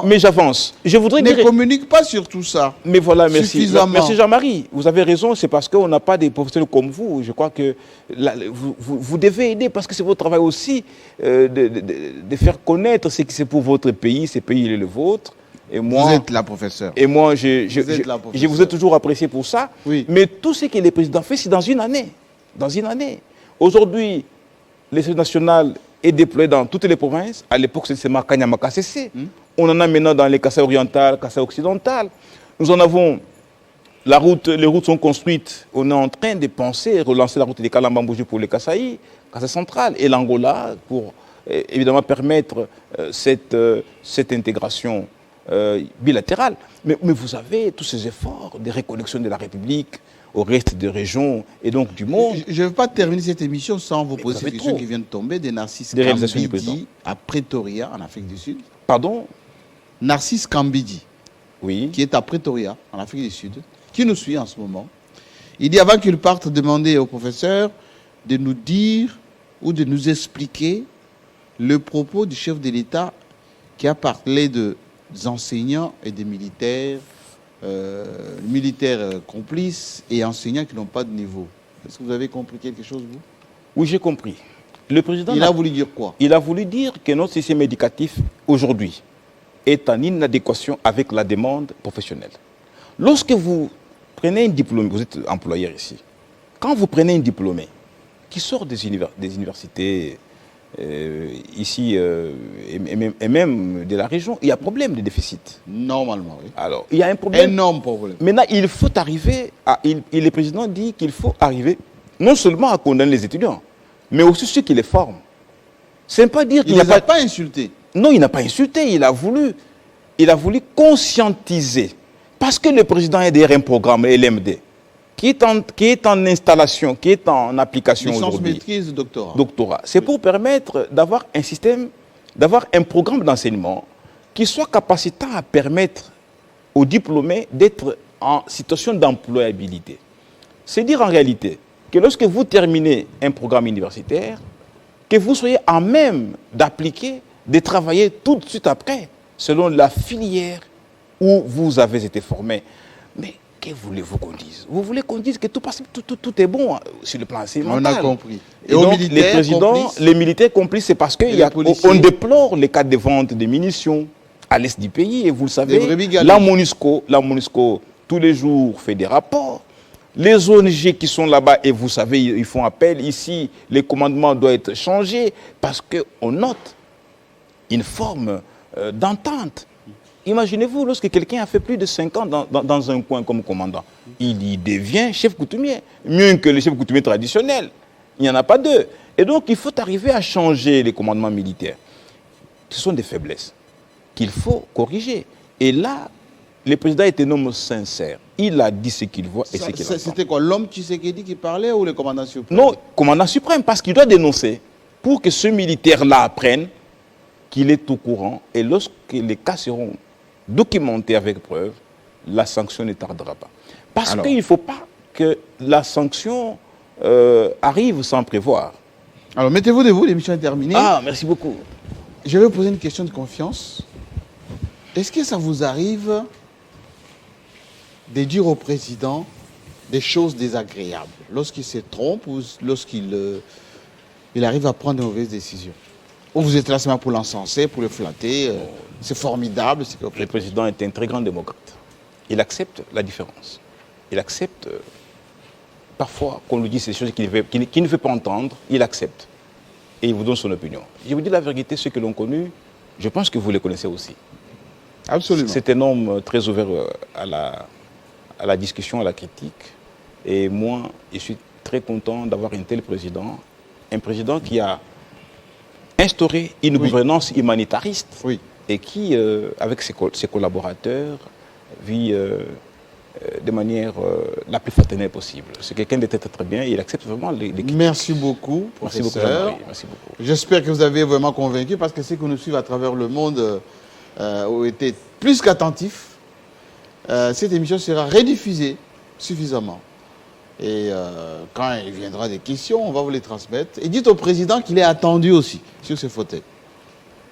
Mais j'avance. Je voudrais ne communique pas sur tout ça. Mais voilà, merci. Suffisamment. Merci Jean-Marie. Vous avez raison, c'est parce qu'on n'a pas des professionnels comme vous. Je crois que vous devez aider parce que c'est votre travail aussi de faire connaître ce qui c'est pour votre pays. Ce pays, il est le vôtre. Et moi, vous êtes là, professeur. Et moi, je vous ai toujours apprécié pour ça. Oui. Mais tout ce que les présidents font, c'est dans une année. Dans une année. Aujourd'hui, le service national est déployé dans toutes les provinces. À l'époque, c'était Kanyama-Kassese. On en a maintenant dans les Kassai orientales, Kassai occidentales. Nous en avons. Les routes sont construites. On est en train de penser relancer la route des Kalambambouji pour les Kassai, Kassai centrale et l'Angola pour évidemment permettre cette intégration bilatérale. Mais vous avez tous ces efforts de reconnexion de la République au reste des régions et donc du monde. Je ne veux pas terminer cette émission sans vous poser cette question qui vient de tomber de Narcisse Kambidi à Pretoria, en Afrique du Sud. Pardon? Narcisse Kambidi, oui, qui est à Pretoria, en Afrique du Sud, qui nous suit en ce moment. Il dit, avant qu'il parte, demander au professeur de nous dire ou de nous expliquer le propos du chef de l'État qui a parlé des enseignants et des militaires, complices et enseignants qui n'ont pas de niveau. Est-ce que vous avez compris quelque chose, vous? Oui, j'ai compris. Le président il a voulu dire quoi? Il a voulu dire que notre système éducatif, aujourd'hui, est en inadéquation avec la demande professionnelle. Lorsque vous prenez un diplômé, vous êtes employeur ici, quand vous prenez un diplômé qui sort des universités ici et même de la région, il y a problème de déficit. Normalement, oui. Alors, il y a un problème. Énorme problème. Maintenant, il faut arriver à... le président dit qu'il faut arriver non seulement à condamner les étudiants, mais aussi ceux qui les forment. Ce n'est pas dire qu'il n'a pas insulté. Non, il n'a pas insulté. Il a voulu conscientiser. Parce que le président est derrière un programme, LMD, qui est en installation, qui est en application aujourd'hui. Licence, maîtrise, doctorat. Doctorat. C'est pour permettre d'avoir un système, d'avoir un programme d'enseignement qui soit capacitant à permettre aux diplômés d'être en situation d'employabilité. C'est dire en réalité que lorsque vous terminez un programme universitaire, que vous soyez en même d'appliquer, de travailler tout de suite après, selon la filière où vous avez été formé. Mais que voulez-vous qu'on dise? Vous voulez qu'on dise que tout est bon sur le plan enseignemental? On a compris. Et donc, les militaires complices, c'est parce qu'on déplore les cas de vente de munitions à l'est du pays. Et vous le savez, la MONUSCO, tous les jours, fait des rapports. Les ONG qui sont là-bas, et vous savez, ils font appel. Ici, les commandements doivent être changés parce qu'on note une forme d'entente. Imaginez-vous, lorsque quelqu'un a fait plus de 5 ans dans un coin comme commandant, il y devient chef coutumier, mieux que le chef coutumier traditionnel. Il n'y en a pas deux. Et donc, il faut arriver à changer les commandements militaires. Ce sont des faiblesses qu'il faut corriger. Et là, le président était un homme sincère. Il a dit ce qu'il voit et ce qu'il entend. C'était quoi, l'homme Tshisekedi qui parlait ou le commandant suprême? Non, commandant suprême, parce qu'il doit dénoncer pour que ce militaire-là apprenne qu'il est au courant. Et lorsque les cas seront documentés avec preuve, la sanction ne tardera pas. Parce qu'il ne faut pas que la sanction arrive sans prévoir. Alors, mettez-vous debout, l'émission est terminée. Ah, merci beaucoup. Je vais vous poser une question de confiance. Est-ce que ça vous arrive de dire au président des choses désagréables lorsqu'il se trompe ou lorsqu'il il arrive à prendre de mauvaises décisions? Ou vous êtes là seulement pour l'encenser, pour le flatter, c'est formidable. Le président est un très grand démocrate. Il accepte la différence. Il accepte parfois qu'on lui dise ces choses qu'il ne veut pas entendre, il accepte. Et il vous donne son opinion. Je vous dis la vérité, ceux que l'ont connu, je pense que vous les connaissez aussi. Absolument. C'est un homme très ouvert à la discussion, à la critique. Et moi, je suis très content d'avoir un tel président. Un président qui a instauré une gouvernance humanitariste oui. et qui, avec ses collaborateurs, vit de manière la plus fraternelle possible. C'est quelqu'un de très bien et il accepte vraiment l'équipe. Merci beaucoup, professeur. Merci beaucoup, Jean-Marie. Merci beaucoup. J'espère que vous avez vraiment convaincu parce que ceux qui nous suivent à travers le monde ont été plus qu'attentifs. Cette émission sera rediffusée suffisamment. Et quand il viendra des questions, on va vous les transmettre. Et dites au président qu'il est attendu aussi sur ce fauteuil.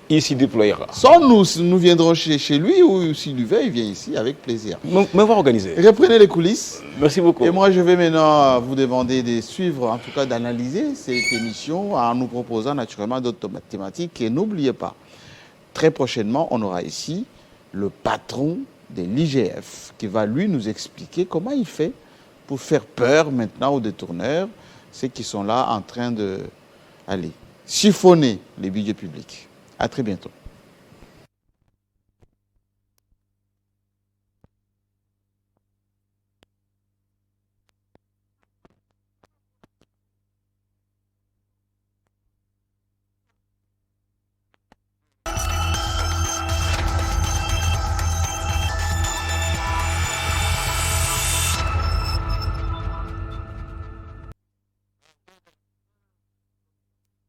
Il s'y déployera. Soit nous viendrons chez lui ou s'il veut, il vient ici avec plaisir. Mais on va organiser. Reprenez les coulisses. Merci beaucoup. Et moi, je vais maintenant vous demander de suivre, en tout cas d'analyser cette émission en nous proposant naturellement d'autres thématiques. Et n'oubliez pas, très prochainement, on aura ici le patron de l'IGF qui va lui nous expliquer comment il fait pour faire peur maintenant aux détourneurs, ceux qui sont là en train de chiffonner les budgets publics. À très bientôt.